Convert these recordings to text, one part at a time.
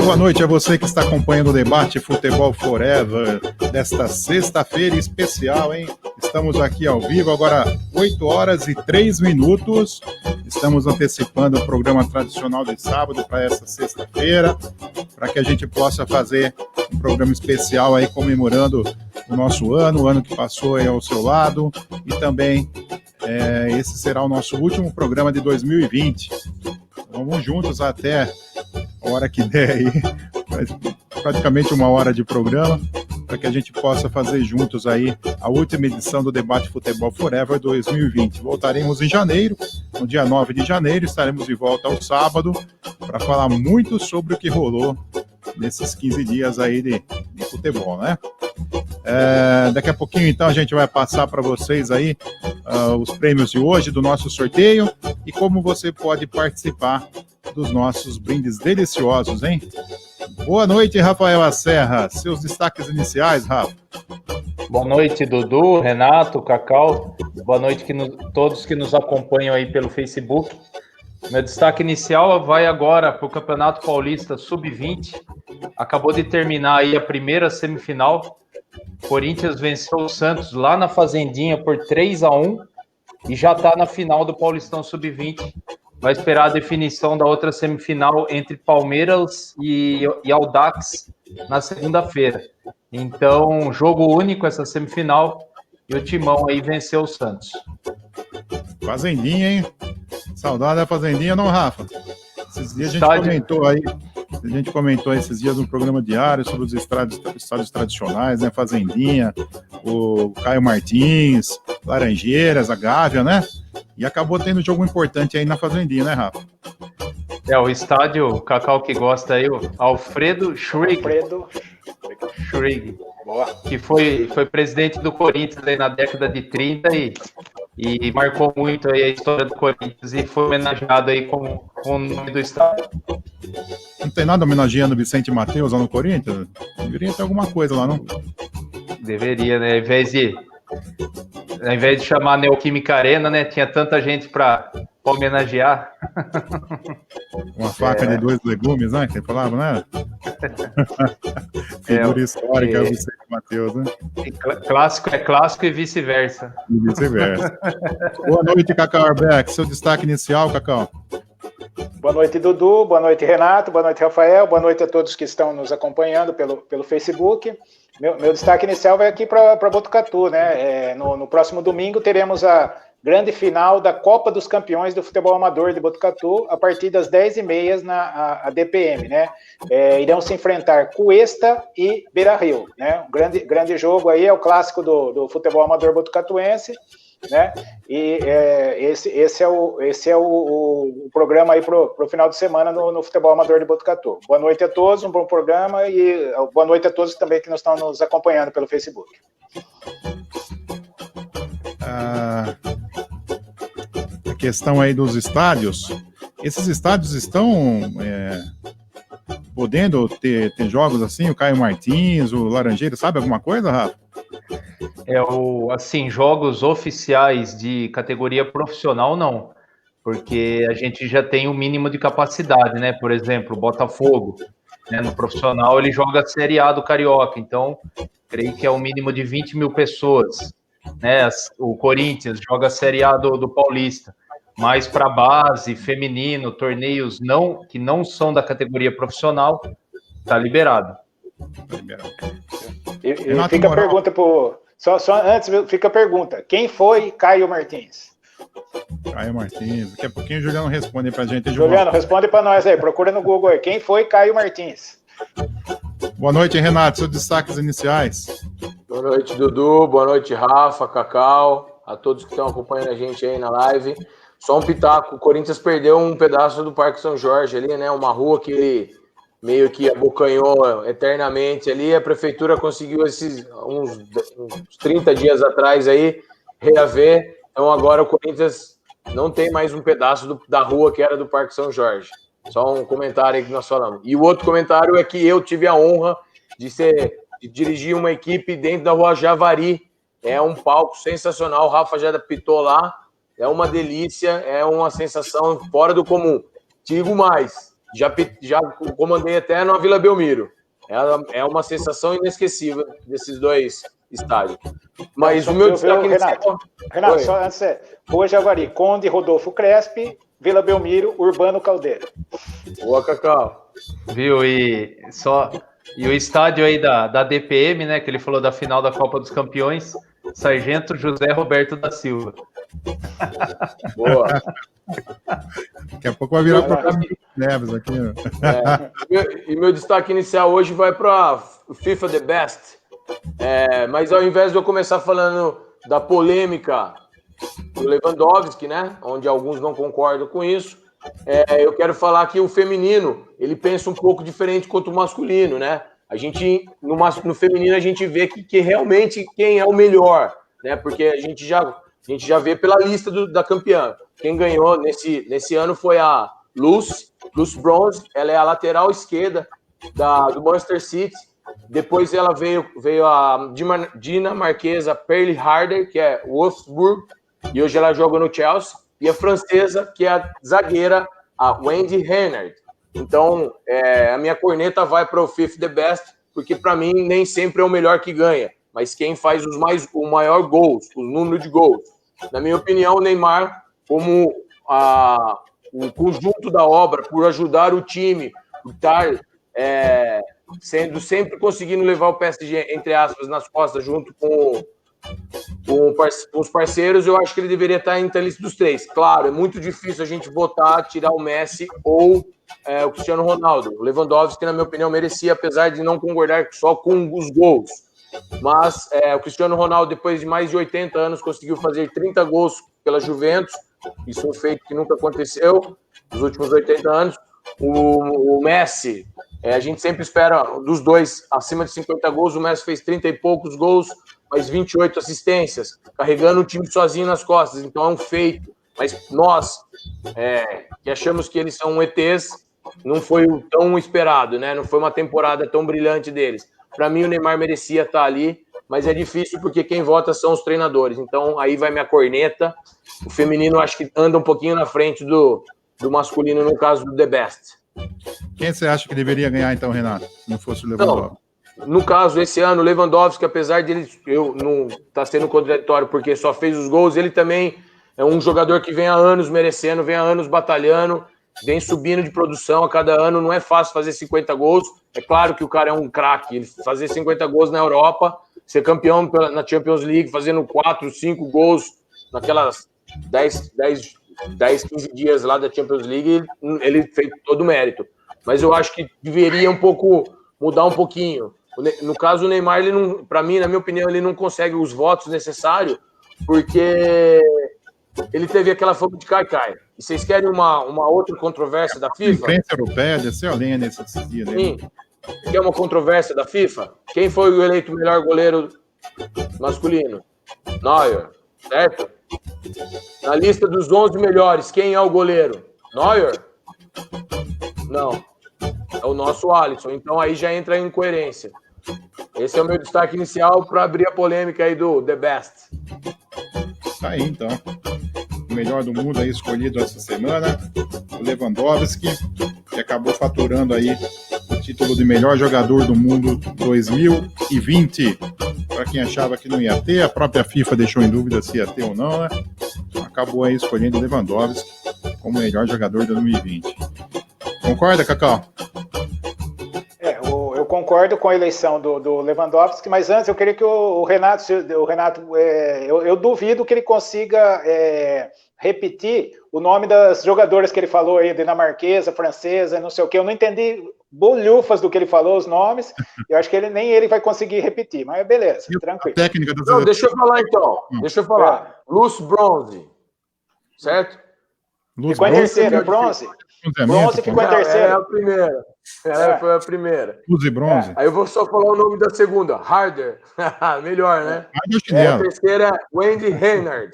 Boa noite a você que está acompanhando o debate Futebol Forever desta sexta-feira especial, hein? Estamos aqui ao vivo, agora 8h03. Estamos antecipando o programa tradicional de sábado para essa sexta-feira, para que a gente possa fazer um programa especial aí comemorando o nosso ano, o ano que passou aí ao seu lado, e também esse será o nosso último programa de 2020. Vamos juntos até a hora que der aí, praticamente 1 hora de programa, para que a gente possa fazer juntos aí a última edição do Debate Futebol Forever 2020. Voltaremos em janeiro, no dia 9 de janeiro, estaremos de volta ao sábado, para falar muito sobre o que rolou nesses 15 dias aí de futebol, né? Daqui a pouquinho, então, a gente vai passar para vocês aí os prêmios de hoje, do nosso sorteio, e como você pode participar dos nossos brindes deliciosos, hein? Boa noite, Rafael Serra. Seus destaques iniciais, Rafa. Boa noite, Dudu, Renato, Cacau. Boa noite todos que nos acompanham aí pelo Facebook. Meu destaque inicial vai agora para o Campeonato Paulista Sub-20. Acabou de terminar aí a primeira semifinal. Corinthians venceu o Santos lá na Fazendinha por 3-1 e já está na final do Paulistão Sub-20. Vai esperar a definição da outra semifinal entre Palmeiras e Audax na segunda-feira. Então, jogo único essa semifinal e o Timão aí venceu o Santos. Fazendinha, hein? Saudade da Fazendinha, não, Rafa? Esses dias a gente comentou esses dias no programa diário sobre os estádios tradicionais, né? Fazendinha, o Caio Martins, Laranjeiras, a Gávea, né? E acabou tendo jogo importante aí na Fazendinha, né, Rafa? O estádio, o Cacau que gosta aí, o Alfredo Schrig, que foi presidente do Corinthians aí na década de 30 e marcou muito aí a história do Corinthians e foi homenageado aí com o nome do estádio. Não tem nada homenageando o Vicente Mateus lá no Corinthians? Deveria ter alguma coisa lá, não? Deveria, né? Ao invés de chamar Neoquímica Arena, né? Tinha tanta gente para homenagear. Uma faca de 2 legumes, né? Que você falava, né? Figura histórica, o Vicente Mateus, né? Clássico é clássico e vice-versa. Boa noite, Cacau Arbeck. Seu destaque inicial, Cacau. Boa noite, Dudu. Boa noite, Renato. Boa noite, Rafael. Boa noite a todos que estão nos acompanhando pelo Facebook. Meu destaque inicial vai aqui para Botucatu, né? No próximo domingo teremos a grande final da Copa dos Campeões do Futebol Amador de Botucatu, a partir das 10h30 na DPM, né? Irão se enfrentar Cuesta e Beira-Rio, né? Um grande jogo aí, é o clássico do futebol amador botucatuense, né? E esse é o programa aí pro final de semana no futebol amador de Botucatu. Boa noite a todos, um bom programa e boa noite a todos também que nos estão nos acompanhando pelo Facebook. A questão aí dos estádios, esses estádios estão podendo ter jogos assim, o Caio Martins, o Laranjeira, sabe alguma coisa, Rafa? Jogos oficiais de categoria profissional, não, porque a gente já tem o mínimo de capacidade, né? Por exemplo, o Botafogo, né, no profissional, ele joga a Série A do Carioca, então, creio que é o mínimo de 20 mil pessoas, né? O Corinthians joga a Série A do Paulista, mas para base, feminino, torneios que não são da categoria profissional, tá liberado. E fica a pergunta só antes, fica a pergunta. Quem foi Caio Martins? Caio Martins. Daqui a pouquinho o Juliano responde pra gente. Juliano, responde pra nós aí. Procura no Google aí. Quem foi Caio Martins? Boa noite, Renato. Seus destaques iniciais. Boa noite, Dudu. Boa noite, Rafa, Cacau. A todos que estão acompanhando a gente aí na live. Só um pitaco. O Corinthians perdeu um pedaço do Parque São Jorge ali, né? Uma rua que ele meio que abocanhou eternamente ali. A prefeitura conseguiu uns 30 dias atrás aí reaver. Então agora o Corinthians não tem mais um pedaço da rua que era do Parque São Jorge. Só um comentário aí que nós falamos. E o outro comentário é que eu tive a honra de dirigir uma equipe dentro da Rua Javari. É um palco sensacional. O Rafa já apitou lá. É uma delícia, é uma sensação fora do comum. Digo mais, já comandei até na Vila Belmiro. É uma sensação inesquecível desses dois estádios. Mas o meu destaque Renato, só antes, Rua Jaguari, Conde Rodolfo Crespi, Vila Belmiro, Urbano Caldeira. Boa, Cacau. Viu? E o estádio aí da DPM, né? Que ele falou da final da Copa dos Campeões, Sargento José Roberto da Silva. Boa. Daqui a pouco vai virar programa de Neves aqui. Né? E meu destaque inicial hoje vai para FIFA The Best. Mas ao invés de eu começar falando da polêmica do Lewandowski, né? Onde alguns não concordam com isso, eu quero falar que o feminino ele pensa um pouco diferente quanto o masculino, né? A gente no feminino a gente vê que realmente quem é o melhor, né? Porque a gente já vê pela lista da campeã. Quem ganhou nesse ano foi a Lucy Bronze. Ela é a lateral esquerda do Manchester City. Depois ela veio a dinamarquesa Pearl Harder, que é Wolfsburg, e hoje ela joga no Chelsea. E a francesa, que é a zagueira, a Wendy Renard. Então, a minha corneta vai para o FIFA The Best, porque para mim nem sempre é o melhor que ganha, mas quem faz o maior gols, o número de gols. Na minha opinião, o Neymar, como o conjunto da obra, por ajudar o time, por estar sendo sempre conseguindo levar o PSG, entre aspas, nas costas, junto com os parceiros, eu acho que ele deveria estar entre a lista dos três. Claro, é muito difícil a gente votar, tirar o Messi ou o Cristiano Ronaldo. O Lewandowski, na minha opinião, merecia, apesar de não concordar só com os gols. Mas o Cristiano Ronaldo, depois de mais de 80 anos, conseguiu fazer 30 gols pela Juventus. Isso é um feito que nunca aconteceu nos últimos 80 anos. O Messi, a gente sempre espera dos dois acima de 50 gols. O Messi fez 30 e poucos gols, mais 28 assistências, carregando o time sozinho nas costas. Então é um feito. Mas nós, que achamos que eles são ETs, não foi tão esperado, né? Não foi uma temporada tão brilhante deles. Para mim, o Neymar merecia estar ali, mas é difícil porque quem vota são os treinadores. Então, aí vai minha corneta. O feminino acho que anda um pouquinho na frente do masculino, no caso do The Best. Quem você acha que deveria ganhar, então, Renato, se não fosse o Lewandowski? No caso, esse ano, o Lewandowski, apesar de ele não tá sendo contraditório porque só fez os gols, ele também é um jogador que vem há anos merecendo, vem há anos batalhando, vem subindo de produção a cada ano. Não é fácil fazer 50 gols. É claro que o cara é um craque. Ele fazer 50 gols na Europa, ser campeão na Champions League, fazendo 4, 5 gols naquelas 10, 15 dias lá da Champions League, ele fez todo o mérito. Mas eu acho que deveria mudar um pouquinho. No caso, o Neymar, para mim, na minha opinião, ele não consegue os votos necessários, porque ele teve aquela fama de cai-cai. E vocês querem uma outra controvérsia da FIFA? A imprensa europeia desceu a lenha nesses dias. Sim. Quer uma controvérsia da FIFA? Quem foi o eleito melhor goleiro masculino? Neuer, certo? Na lista dos 11 melhores, quem é o goleiro? Neuer? Não. É o nosso Alisson. Então aí já entra a incoerência. Esse é o meu destaque inicial para abrir a polêmica aí do The Best. Tá aí, então. O melhor do mundo aí escolhido essa semana, o Lewandowski, que acabou faturando aí o título de melhor jogador do mundo 2020. Para quem achava que não ia ter, a própria FIFA deixou em dúvida se ia ter ou não, né? Acabou aí escolhendo o Lewandowski como melhor jogador de 2020. Concorda, Cacau? Eu concordo com a eleição do Lewandowski, mas antes eu queria que o Renato, eu duvido que ele consiga repetir o nome das jogadoras que ele falou aí, dinamarquesa, francesa, não sei o que. Eu não entendi bolhufas do que ele falou, os nomes. Eu acho que nem ele vai conseguir repetir, mas beleza, tranquilo. Técnica das... Não, deixa eu falar então. Deixa eu falar. Lucy Bronze, certo? Ficou em terceiro, bronze. Bronze ficou em terceiro. Ela é a primeira. Ela foi a primeira. Lucy Bronze. Aí eu vou só falar o nome da segunda. Harder. Melhor, né? A terceira é Wendy Renard.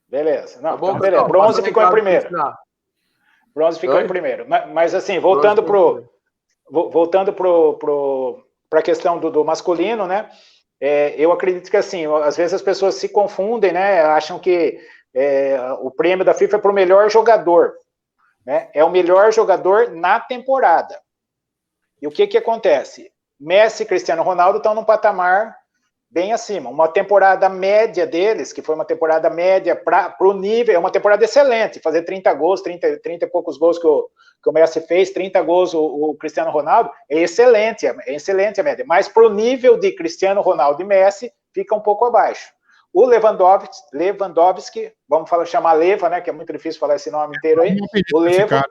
Beleza. Não, tá bom, então, beleza. Bronze ficou em primeiro. Bronze ficou em primeiro. Mas assim, voltando para a questão do masculino, né? Eu acredito que assim, às vezes as pessoas se confundem, né? Acham que o prêmio da FIFA é para o melhor jogador. né? É o melhor jogador na temporada. E o que acontece? Messi e Cristiano Ronaldo estão num patamar bem acima. Uma temporada média deles, que foi uma temporada média para o nível, é uma temporada excelente, fazer 30 gols, 30 e poucos gols que o Messi fez, 30 gols o Cristiano Ronaldo, é excelente a média, mas para o nível de Cristiano Ronaldo e Messi, fica um pouco abaixo. O Lewandowski, vamos chamar Leva, né, que é muito difícil falar esse nome inteiro aí, o Leva,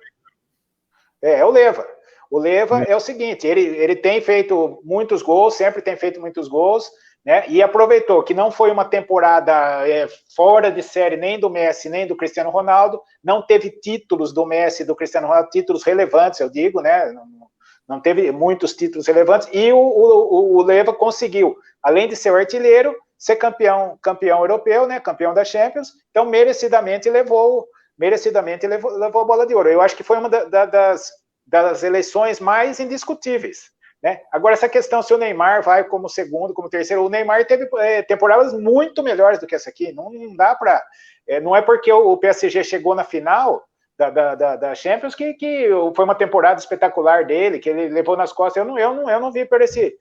o Leva. O Leva é o seguinte, ele tem feito muitos gols, sempre tem feito muitos gols, né, e aproveitou que não foi uma temporada fora de série nem do Messi, nem do Cristiano Ronaldo, não teve títulos do Messi e do Cristiano Ronaldo, títulos relevantes, eu digo, né, não teve muitos títulos relevantes, e o Leva conseguiu, além de ser o artilheiro, ser campeão europeu, né, campeão da Champions, então merecidamente levou a bola de ouro. Eu acho que foi uma das eleições mais indiscutíveis, né? Agora, essa questão se o Neymar vai como segundo, como terceiro, o Neymar teve temporadas muito melhores do que essa aqui, não dá para... não é porque o PSG chegou na final da Champions que foi uma temporada espetacular dele, que ele levou nas costas, eu não vi por esse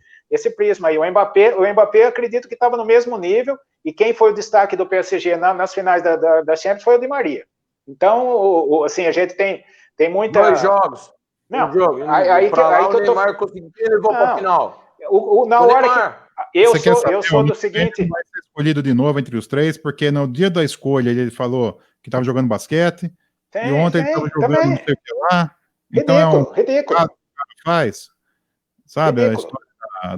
prisma aí. O Mbappé acredito que estava no mesmo nível, e quem foi o destaque do PSG nas finais da Champions foi o Di Maria. Então, assim, a gente tem muita... 2 jogos. Não, aí que o Neymar conseguiu levou para a final. Na hora que eu sou do seguinte... Vai ser escolhido de novo entre os 3, porque no dia da escolha ele falou que estava jogando basquete, e ontem ele estava jogando também. não sei o que lá. Então ridículo. Faz, sabe, ridículo. A história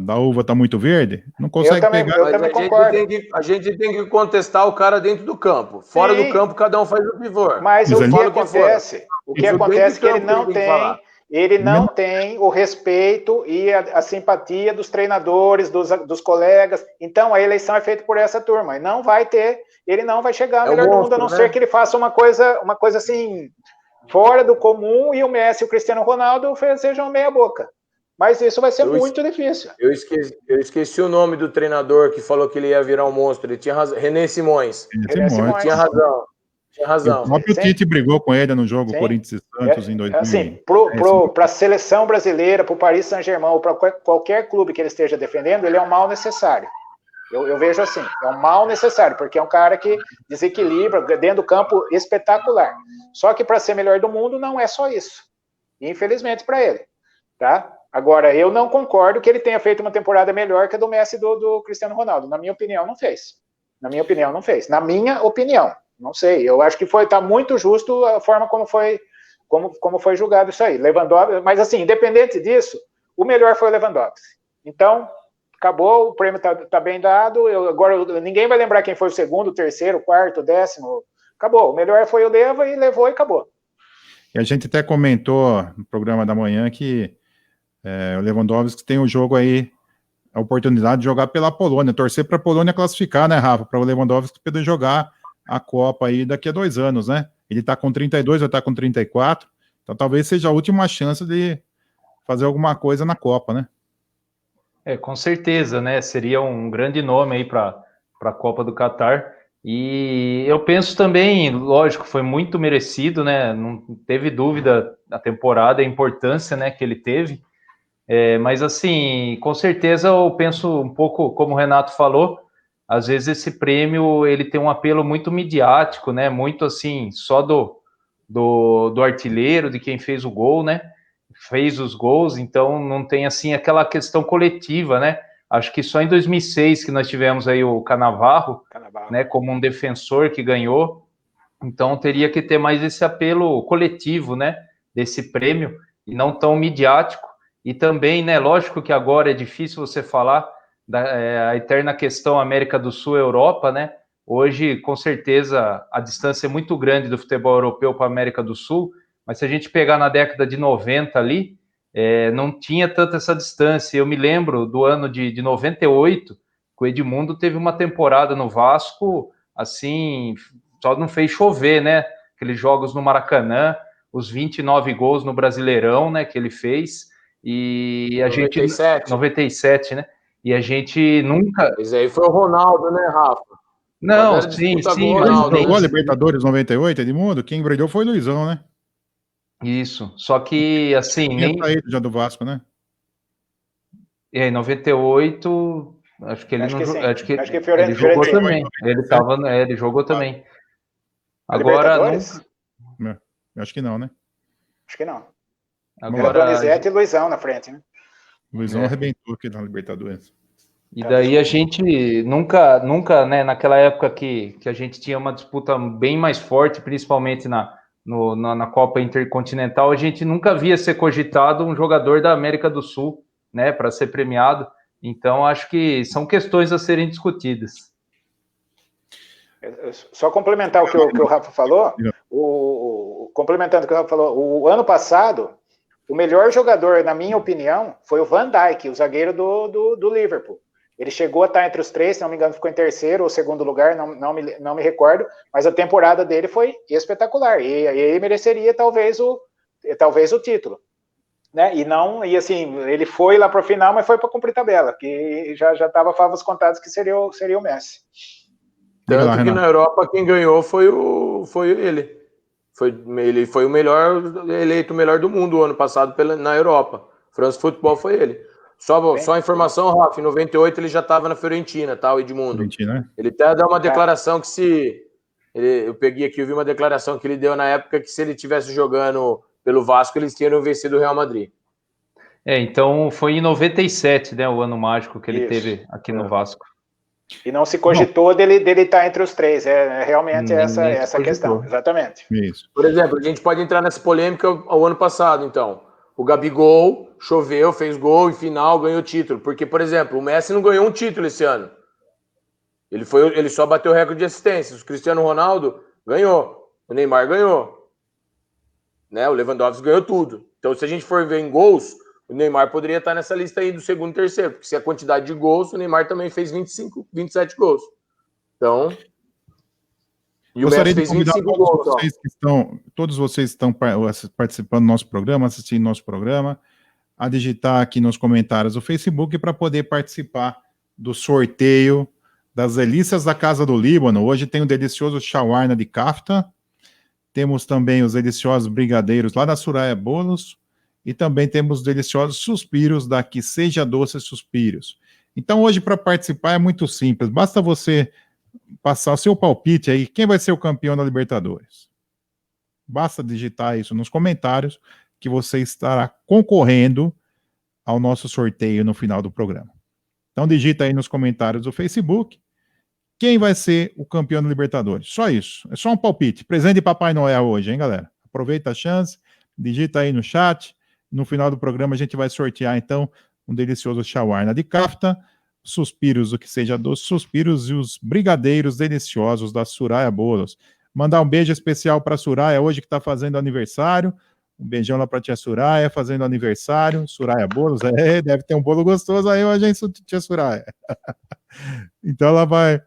da uva está muito verde, não consegue pegar. Eu também concordo. A gente tem que contestar o cara dentro do campo. Fora do campo, cada um faz o pivô. Mas o que acontece é que ele não tem o respeito e a simpatia dos treinadores, dos colegas. Então, a eleição é feita por essa turma. E ele não vai chegar ao melhor do mundo, a não ser que ele faça uma coisa assim, fora do comum, e o Messi e o Cristiano Ronaldo sejam meia boca. Mas isso vai ser muito difícil. Eu esqueci o nome do treinador que falou que ele ia virar um monstro. Ele tinha razão. René Simões. Tinha razão. O próprio Tite brigou com ele no jogo Corinthians e Santos em 2000. Assim, para a seleção brasileira, para o Paris Saint-Germain, ou para qualquer clube que ele esteja defendendo, ele é um mal necessário. Eu vejo assim, é um mal necessário, porque é um cara que desequilibra dentro do campo espetacular. Só que para ser melhor do mundo não é só isso. Infelizmente para ele. Tá? Agora, eu não concordo que ele tenha feito uma temporada melhor que a do Messi e do Cristiano Ronaldo. Na minha opinião, não fez. Na minha opinião, não sei. Eu acho que tá muito justo a forma como foi julgado isso aí. Lewandowski, mas assim, independente disso, o melhor foi o Lewandowski. Então, acabou, o prêmio tá bem dado. Agora, ninguém vai lembrar quem foi o segundo, terceiro, quarto, 10º. Acabou. O melhor foi o Leva e levou e acabou. E a gente até comentou no programa da manhã que o Lewandowski tem o jogo aí, a oportunidade de jogar pela Polônia, torcer para a Polônia classificar, né, Rafa? Para o Lewandowski poder jogar a Copa aí daqui a 2 anos, né? Ele tá com 32, já tá com 34, então talvez seja a última chance de fazer alguma coisa na Copa, né? Com certeza, né? Seria um grande nome aí para a Copa do Catar. E eu penso também, lógico, foi muito merecido, né? Não teve dúvida na temporada, a importância, né, que ele teve. Mas assim, com certeza eu penso um pouco, como o Renato falou, às vezes esse prêmio ele tem um apelo muito midiático, né? Muito assim, só do artilheiro, de quem fez o gol, né? Fez os gols, então não tem assim aquela questão coletiva, né? Acho que só em 2006 que nós tivemos aí o Cannavaro, né? Como um defensor que ganhou. Então teria que ter mais esse apelo coletivo, né? Desse prêmio e não tão midiático. E também, né? Lógico que agora é difícil você falar a eterna questão América do Sul e Europa, né? Hoje, com certeza, a distância é muito grande do futebol europeu para a América do Sul, mas se a gente pegar na década de 90 ali, não tinha tanta essa distância. Eu me lembro do ano de 98, que o Edmundo teve uma temporada no Vasco, assim, só não fez chover, né? Aqueles jogos no Maracanã, os 29 gols no Brasileirão, né, que ele fez, e a 97. 97, né? E a gente nunca... Esse aí foi o Ronaldo, né, Rafa? Não, sim. Ele jogou a Libertadores 98, Edmundo? Quem brilhou foi o Luizão, né? Isso. Só que, assim, nem... saído já do Vasco, né? Em 98, acho que ele Acho não que jogou. sim. Acho que Acho que ele jogou Fiorentina. também. Ele jogou também. A Agora, Libertadores? Eu acho que não, né? Acho que não. Era agora, Donizete e Luizão na frente, né? O Luizão arrebentou aqui na Libertadores. e daí a gente nunca, né, naquela época que a gente tinha uma disputa bem mais forte, principalmente na Copa Intercontinental, a gente nunca via ser cogitado um jogador da América do Sul, né, para ser premiado. Então, acho que são questões a serem discutidas. Só complementar o que o Rafa falou, complementando o que o Rafa falou, o ano passado, o melhor jogador, na minha opinião, foi o Van Dijk, o zagueiro do Liverpool. Ele chegou a estar entre os três, se não me engano, ficou em terceiro ou segundo lugar, não me recordo, mas a temporada dele foi espetacular, e ele mereceria talvez o título. Né? E assim, ele foi lá para o final, mas foi para cumprir tabela, que já estava favas contadas que seria o Messi. Tanto que na Europa quem ganhou foi ele. Ele foi o melhor, eleito o melhor do mundo o ano passado na Europa. France Football foi ele. Só a informação, Rafa, em 98 ele já estava na Fiorentina, tá, o Edmundo. Fiorentina, né? Ele até deu uma declaração que eu peguei aqui, eu vi uma declaração que ele deu na época que se ele estivesse jogando pelo Vasco, eles teriam vencido o Real Madrid. Então foi em 97, né, o ano mágico que ele teve aqui no Vasco. E não se cogitou dele estar entre os três, realmente essa questão, exatamente. Isso. Por exemplo, a gente pode entrar nessa polêmica ao ano passado, então. O Gabigol choveu, fez gol, em final, ganhou título. Porque, por exemplo, o Messi não ganhou um título esse ano. Ele só bateu o recorde de assistências. O Cristiano Ronaldo ganhou. O Neymar ganhou. Né? O Lewandowski ganhou tudo. Então, se a gente for ver em gols, o Neymar poderia estar nessa lista aí do segundo e terceiro. Porque se a quantidade de gols, o Neymar também fez 25, 27 gols. Então... E o Messi fez 25 gols. Todos vocês que estão participando do nosso programa, assistindo nosso programa, a digitar aqui nos comentários do Facebook para poder participar do sorteio das delícias da Casa do Líbano. Hoje tem o delicioso shawarma de kafta, temos também os deliciosos brigadeiros lá da Suraya Bolos e também temos os deliciosos suspiros da Que Seja Doce Suspiros. Então hoje para participar é muito simples, basta você passar o seu palpite aí, quem vai ser o campeão da Libertadores. Basta digitar isso nos comentários que você estará concorrendo ao nosso sorteio no final do programa. Então digita aí nos comentários do Facebook quem vai ser o campeão da Libertadores. Só isso, é só um palpite. Presente de Papai Noel hoje, hein, galera? Aproveita a chance, digita aí no chat. No final do programa a gente vai sortear, então, um delicioso shawarma de kafta, suspiros, o que seja doce, suspiros e os brigadeiros deliciosos da Suraya Bolos. Mandar um beijo especial para a Suraya hoje que está fazendo aniversário. Um beijão lá para a tia Suraya, fazendo aniversário. Suraya Bolos, deve ter um bolo gostoso aí hoje, hein, tia Suraya? Então ela vai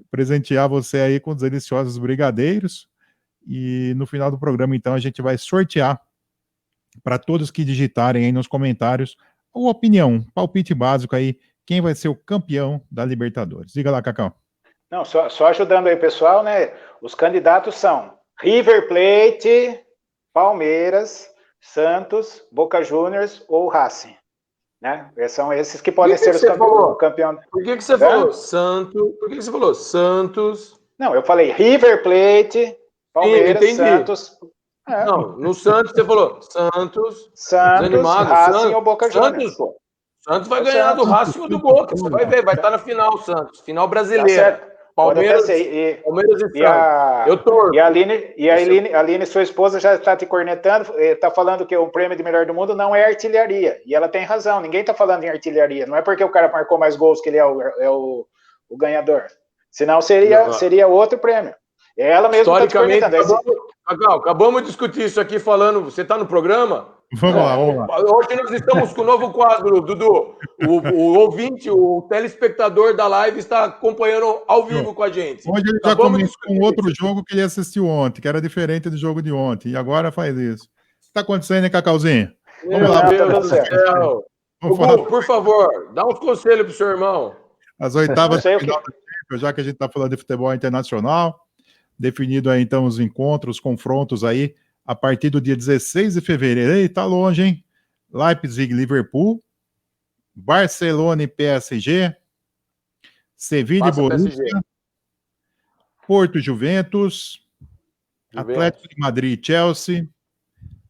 presentear você aí com os deliciosos brigadeiros. E no final do programa, então, a gente vai sortear para todos que digitarem aí nos comentários a opinião, palpite básico aí, quem vai ser o campeão da Libertadores. Diga lá, Cacau. Não, só ajudando aí o pessoal, né? Os candidatos são River Plate, Palmeiras, Santos, Boca Juniors ou Racing. Né? São esses que podem ser os campeões. Por que você falou Santos? Por que você falou Santos? Não, eu falei River Plate, Palmeiras, Santos. Não, no Santos você falou Santos, Racing ou Boca Juniors. Pô. Santos vai ganhar do Racing ou do Boca. Você vai ver, vai estar na final, Santos. Final brasileira. Tá Palmeiras e Santos. Eu torço. E a Aline, sua esposa, já está te cornetando, está falando que o prêmio de melhor do mundo não é artilharia. E ela tem razão, ninguém está falando em artilharia. Não é porque o cara marcou mais gols que ele é o ganhador. Senão seria outro prêmio. Ela mesma está te cornetando. Acabamos de discutir isso aqui falando. Você está no programa? Vamos lá. Hoje nós estamos com um novo quadro, Dudu. O ouvinte, o telespectador da live está acompanhando ao vivo com a gente. Hoje ele já começou com outro jogo que ele assistiu ontem, que era diferente do jogo de ontem, e agora faz isso. O que está acontecendo, hein, Cacauzinho? Vamos lá. Meu Deus do céu. Hugo, por favor, dá uns conselhos pro seu irmão. As oitavas de final da Champions, já que a gente está falando de futebol internacional, definido aí, então, os encontros, os confrontos aí, a partir do dia 16 de fevereiro. Ei, tá longe, hein? Leipzig, Liverpool, Barcelona e PSG, Sevilha e Borussia, PSG. Porto, Juventus, Atlético de Madrid e Chelsea,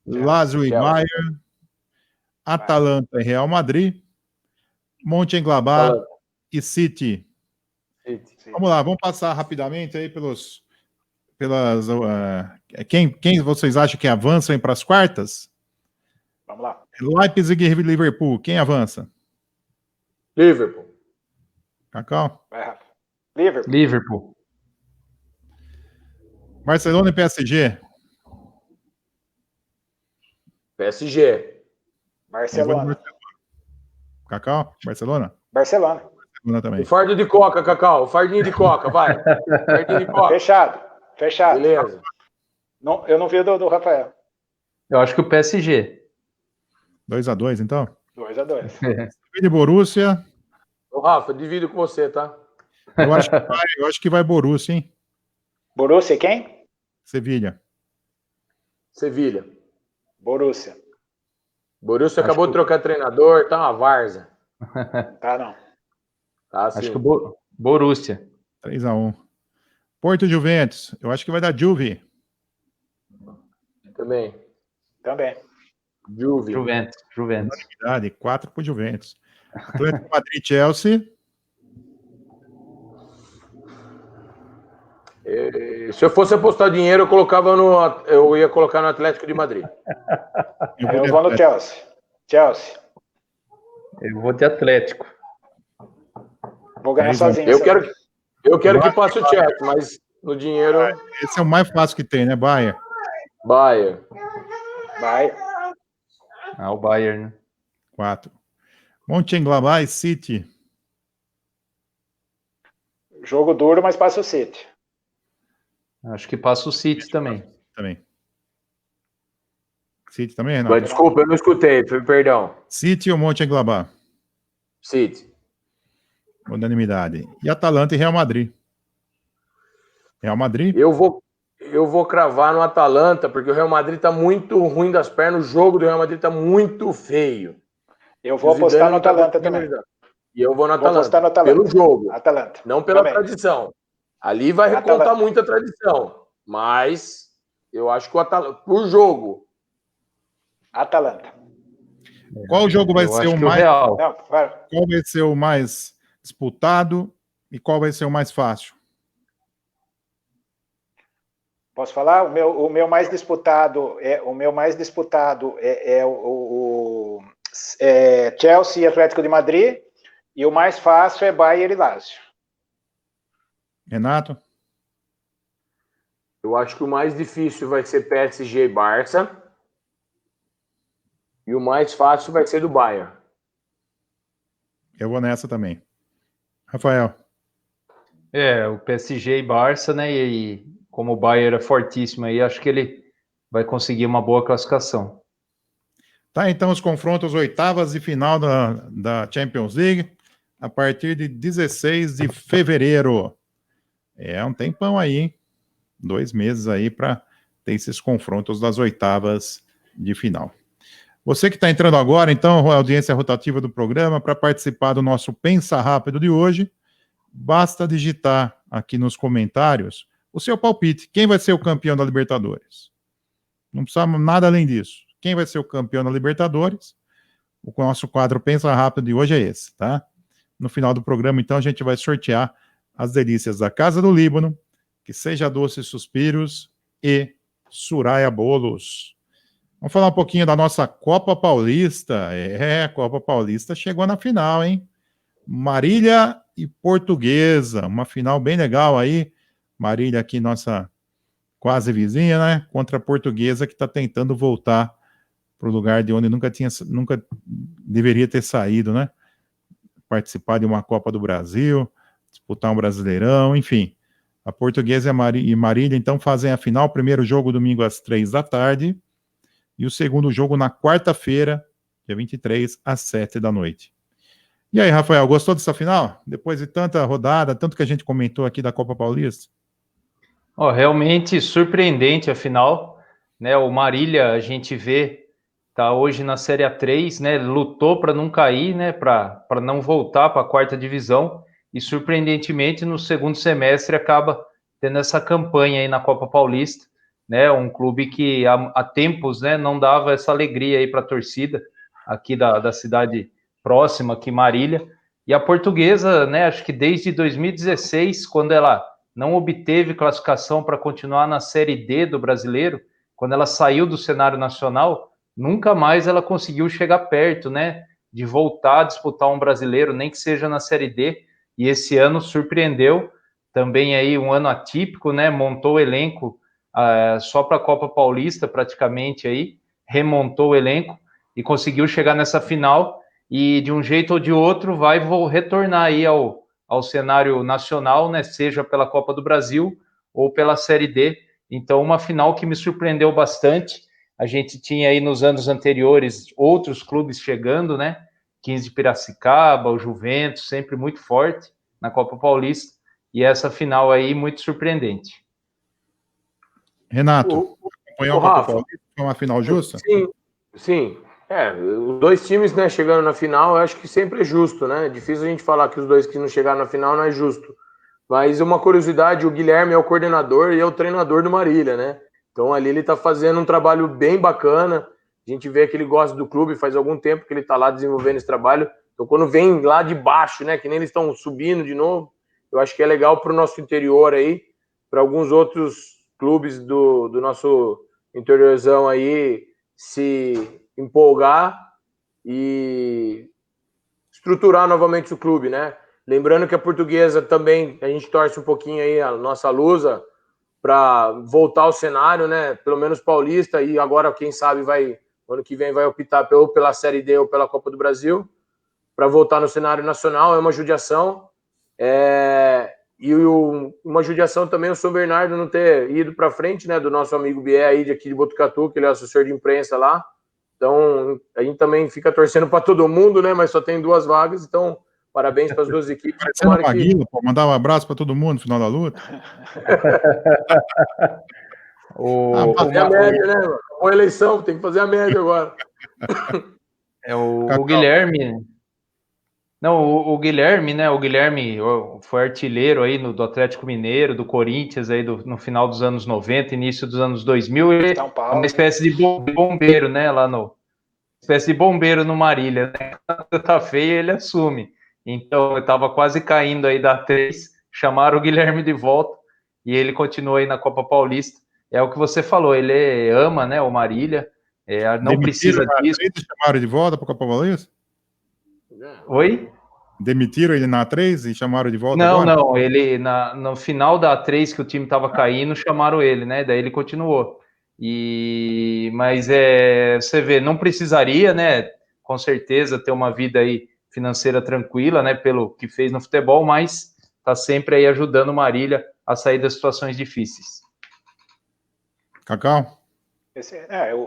Lazio e Bayern, Atalanta e Real Madrid, Mönchengladbach e City. Vamos lá, vamos passar rapidamente aí pelas quem vocês acham que avançam para as quartas? Vamos lá. Leipzig e Liverpool, quem avança? Liverpool. Cacau? Liverpool. Barcelona e PSG? PSG. Barcelona. Cacau? Barcelona? Barcelona também. O fardo de coca, Cacau. O fardinho de coca, vai. Fardinho de coca. Fechado. Beleza. Não, eu não vi o do Rafael. Eu acho que o PSG. 2-2, então? 2-2. Sevilha e Borussia. Ô, Rafa, divido com você, tá? Eu acho que vai Borussia, hein? Borussia quem? Sevilha. Borussia acabou de trocar treinador, tá uma várzea. Tá, não. Tá, sim. Acho que o Borussia. 3-1. Porto e Juventus. Eu acho que vai dar Juve. Também. Juventus. 4 pro Juventus. Atlético de Madrid e Chelsea. Se eu fosse apostar dinheiro, eu ia colocar no Atlético de Madrid. Eu vou no Chelsea. Eu vou de Atlético. Vou ganhar sozinho. Eu quero que passe o Chelsea, mas no dinheiro... Esse é o mais fácil que tem, né, Bayern? O Bayern, né? 4. Mönchengladbach e City. Jogo duro, mas passa o City. Acho que passa o City também. City também, Renato? Mas, desculpa, eu não escutei, perdão. City ou Mönchengladbach? City. Unanimidade. E Atalanta e Real Madrid? Real Madrid? Eu vou cravar no Atalanta, porque o Real Madrid tá muito ruim das pernas, o jogo do Real Madrid tá muito feio. Eu vou apostar no Atalanta também. E eu vou no Atalanta. Apostar no Atalanta. Pelo jogo. Atalanta. Não pela tradição. Ali vai recontar muita tradição. Mas eu acho que o Atalanta, por jogo. Atalanta. Qual jogo vai ser o mais... Real. Qual vai ser o mais disputado e qual vai ser o mais fácil? Posso falar? O meu mais disputado é o Chelsea e Atlético de Madrid, e o mais fácil é Bayern e Lazio. Renato? Eu acho que o mais difícil vai ser PSG e Barça. E o mais fácil vai ser do Bayern. Eu vou nessa também. Rafael? O PSG e Barça, né? E como o Bayern é fortíssimo aí, acho que ele vai conseguir uma boa classificação. Tá, então os confrontos oitavas de final da Champions League a partir de 16 de fevereiro. É um tempão aí, hein? 2 meses aí para ter esses confrontos das oitavas de final. Você que está entrando agora, então, a audiência rotativa do programa, para participar do nosso Pensa Rápido de hoje, basta digitar aqui nos comentários o seu palpite. Quem vai ser o campeão da Libertadores? Não precisa nada além disso. Quem vai ser o campeão da Libertadores? O nosso quadro Pensa Rápido de hoje é esse, tá? No final do programa, então, a gente vai sortear as delícias da Casa do Líbano, que seja Doces Suspiros e Suraya Bolos. Vamos falar um pouquinho da nossa Copa Paulista. A Copa Paulista chegou na final, hein? Marília e Portuguesa, uma final bem legal aí. Marília aqui, nossa quase vizinha, né? Contra a Portuguesa, que está tentando voltar para o lugar de onde nunca deveria ter saído, né? Participar de uma Copa do Brasil, disputar um Brasileirão, enfim. A Portuguesa e Marília, então, fazem a final. O primeiro jogo domingo às 3h e o segundo jogo na quarta-feira, dia 23, às 7h. E aí, Rafael, gostou dessa final? Depois de tanta rodada, tanto que a gente comentou aqui da Copa Paulista? Realmente surpreendente a final, né? O Marília, a gente vê, tá hoje na Série A3, né? Lutou para não cair, né? Para não voltar para a quarta divisão, e surpreendentemente no segundo semestre acaba tendo essa campanha aí na Copa Paulista, né? Um clube que há tempos, né, não dava essa alegria aí para a torcida aqui da cidade próxima, aqui Marília. E a Portuguesa, né, acho que desde 2016, quando ela não obteve classificação para continuar na Série D do Brasileiro, quando ela saiu do cenário nacional, nunca mais ela conseguiu chegar perto, né, de voltar a disputar um brasileiro, nem que seja na Série D, e esse ano surpreendeu, também aí um ano atípico, né, montou o elenco só para a Copa Paulista praticamente aí, remontou o elenco e conseguiu chegar nessa final, e de um jeito ou de outro vai retornar aí ao cenário nacional, né, seja pela Copa do Brasil ou pela Série D. Então, uma final que me surpreendeu bastante. A gente tinha aí nos anos anteriores outros clubes chegando, né, 15 de Piracicaba, o Juventus, sempre muito forte na Copa Paulista, e essa final aí muito surpreendente. Renato, acompanhou a Copa Paulista? Foi uma final justa? Sim. Os dois times, né, chegando na final, eu acho que sempre é justo, né? É difícil a gente falar que os dois que não chegaram na final não é justo. Mas uma curiosidade, o Guilherme é o coordenador e é o treinador do Marília, né? Então ali ele tá fazendo um trabalho bem bacana. A gente vê que ele gosta do clube, faz algum tempo que ele tá lá desenvolvendo esse trabalho. Então quando vem lá de baixo, né, que nem eles estão subindo de novo, eu acho que é legal para o nosso interior aí, para alguns outros clubes do nosso interiorzão aí se empolgar e estruturar novamente o clube, né? Lembrando que a Portuguesa também, a gente torce um pouquinho aí a nossa Lusa para voltar ao cenário, né? Pelo menos paulista, e agora, quem sabe, ano que vem vai optar pela Série D ou pela Copa do Brasil, para voltar no cenário nacional. É uma judiação. E uma judiação também o São Bernardo não ter ido para frente, né? Do nosso amigo Bié aí de aqui de Botucatu, que ele é assessor de imprensa lá. Então, a gente também fica torcendo para todo mundo, né? Mas só tem 2 vagas, então parabéns para as 2 equipes. Parecendo uma guila, pô, mandar um abraço para todo mundo no final da luta. Fazer a média, né? Com a eleição, tem que fazer a média agora. O Guilherme. Não, o Guilherme, né? O Guilherme foi artilheiro aí do Atlético Mineiro, do Corinthians aí no final dos anos 90, início dos anos 2000. Ele é uma espécie de bombeiro, né? Espécie de bombeiro no Marília, né? Quando tá feio, ele assume. Então, eu tava quase caindo aí da 3, chamaram o Guilherme de volta e ele continua aí na Copa Paulista. É o que você falou, ele ama, né? O Marília, não precisa disso. Chamaram de volta para a Copa Paulista? Oi? Demitiram ele na A3 e chamaram de volta Não, agora? não, ele no final da A3 que o time estava caindo, chamaram ele, né? Daí ele continuou. Mas você vê, não precisaria, né? Com certeza ter uma vida aí financeira tranquila, né? Pelo que fez no futebol, mas tá sempre aí ajudando o Marília a sair das situações difíceis. Cacau?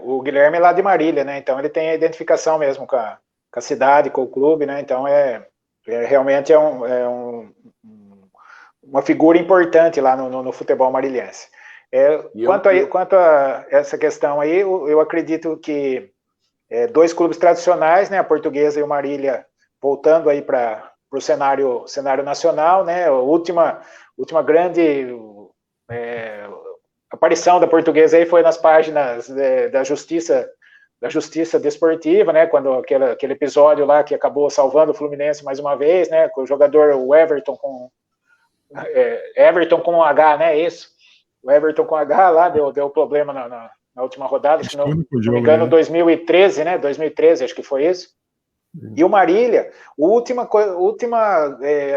O Guilherme é lá de Marília, né? Então ele tem a identificação mesmo com a cidade, com o clube, né? Então realmente uma figura importante lá no futebol marilhense. Quanto a essa questão aí, eu acredito que 2 clubes tradicionais, né? A Portuguesa e o Marília, voltando aí para o cenário nacional, né? A última grande aparição da Portuguesa aí foi nas páginas da Justiça Desportiva, né, quando aquele episódio lá que acabou salvando o Fluminense mais uma vez, né, com o jogador o Everton com H, né, isso, o Everton com H lá deu problema na última rodada, se não me engano, 2013, né, 2013 acho que foi isso. E o Marília, a última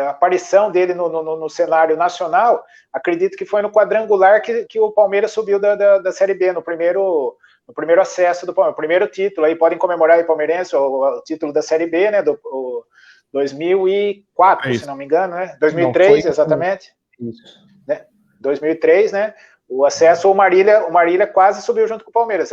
aparição dele no cenário nacional, acredito que foi no quadrangular que o Palmeiras subiu da Série B, no primeiro acesso do Palmeiras, o primeiro título. Aí podem comemorar aí, palmeirense, o título da Série B, né, do 2004, se não me engano, né, 2003, não, exatamente. Isso. Né? 2003, né, o acesso, o Marília quase subiu junto com o Palmeiras.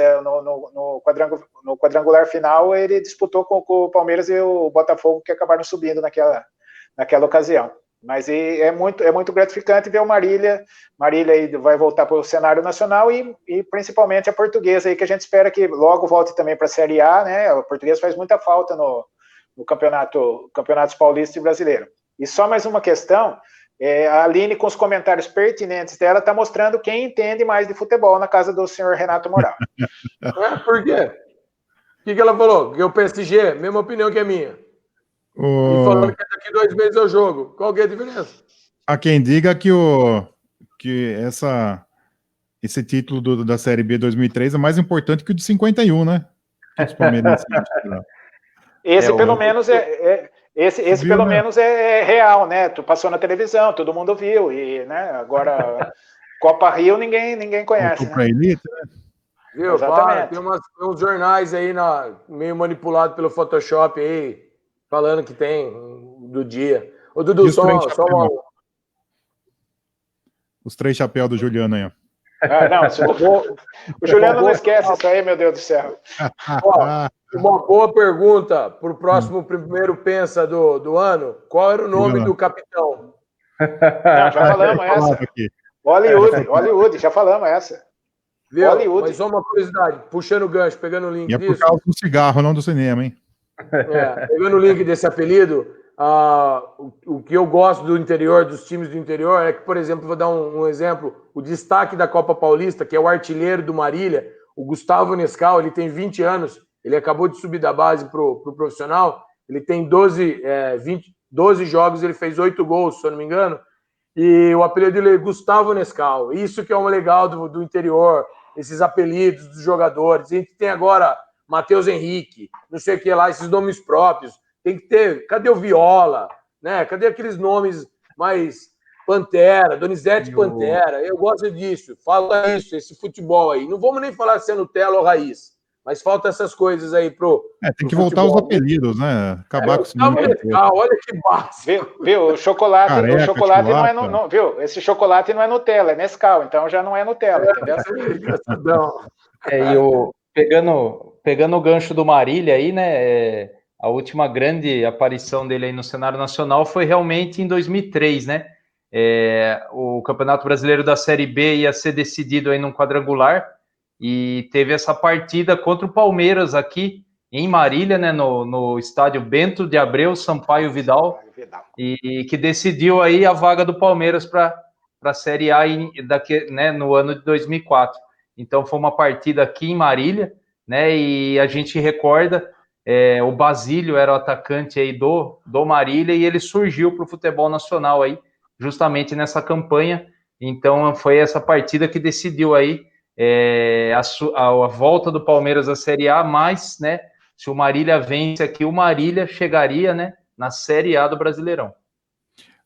No quadrangular final, ele disputou com o Palmeiras e o Botafogo, que acabaram subindo naquela ocasião. Mas é muito gratificante ver o Marília aí vai voltar para o cenário nacional e principalmente a Portuguesa aí, que a gente espera que logo volte também para a Série A, né? A Portuguesa faz muita falta no campeonatos paulista e brasileiro. E só mais uma questão, a Aline, com os comentários pertinentes dela, está mostrando quem entende mais de futebol na casa do senhor Renato Moral. Por quê? O que ela falou? Que o PSG, mesma opinião que a minha. E falando que daqui 2 meses é o jogo. Qual que é a diferença? Há quem diga que esse título da Série B 2003 é mais importante que o de 51, né? Os palmeirenses. Esse pelo menos esse pelo menos é real, né? Tu passou na televisão, todo mundo viu e, né? Agora Copa Rio ninguém conhece. Né? Elite, né? Viu? Exatamente. Tem uns jornais aí meio manipulados pelo Photoshop aí, falando que tem do dia. Ô, Dudu, os 3 chapéus do Juliano aí, ó. O Juliano não esquece isso aí, meu Deus do céu. Uma boa pergunta para o próximo primeiro Pensa do ano. Qual era o nome do capitão? Não, já falamos essa. Hollywood, já falamos essa. Viu? Hollywood. Mas só uma curiosidade, puxando o gancho, pegando o link disso. É por causa do cigarro, não do cinema, hein? Pegando o link desse apelido, o que eu gosto do interior, dos times do interior, é que, por exemplo, vou dar um exemplo, o destaque da Copa Paulista, que é o artilheiro do Marília, o Gustavo Nescau, ele tem 20 anos, ele acabou de subir da base pro profissional, ele tem 12 jogos, ele fez 8 gols, se eu não me engano, e o apelido dele é Gustavo Nescau. Isso que é o legal do interior, esses apelidos dos jogadores. A gente tem agora Matheus Henrique, não sei o que lá, esses nomes próprios. Tem que ter. Cadê o Viola? Né? Cadê aqueles nomes mais Pantera, Donizete Pantera? Eu gosto disso. Fala isso, esse futebol aí. Não vamos nem falar se é Nutella ou raiz, mas falta essas coisas aí tem que voltar os apelidos, né? Acabar com esse nome. Olha que básico. Viu? O chocolate não é não, viu? Esse chocolate não é Nutella, é Nescau, então já não é Nutella, entendeu? Pegando o gancho do Marília aí, né? A última grande aparição dele aí no cenário nacional foi realmente em 2003, né? O Campeonato Brasileiro da Série B ia ser decidido aí num quadrangular e teve essa partida contra o Palmeiras aqui em Marília, né? No estádio Bento de Abreu, Sampaio Vidal, e que decidiu aí a vaga do Palmeiras para a Série A né, no ano de 2004. Então foi uma partida aqui em Marília, né? E a gente recorda, o Basílio era o atacante aí do Marília e ele surgiu para o futebol nacional aí, justamente nessa campanha. Então foi essa partida que decidiu aí a volta do Palmeiras à Série A, mas, né, se o Marília vence aqui, o Marília chegaria, né, na Série A do Brasileirão.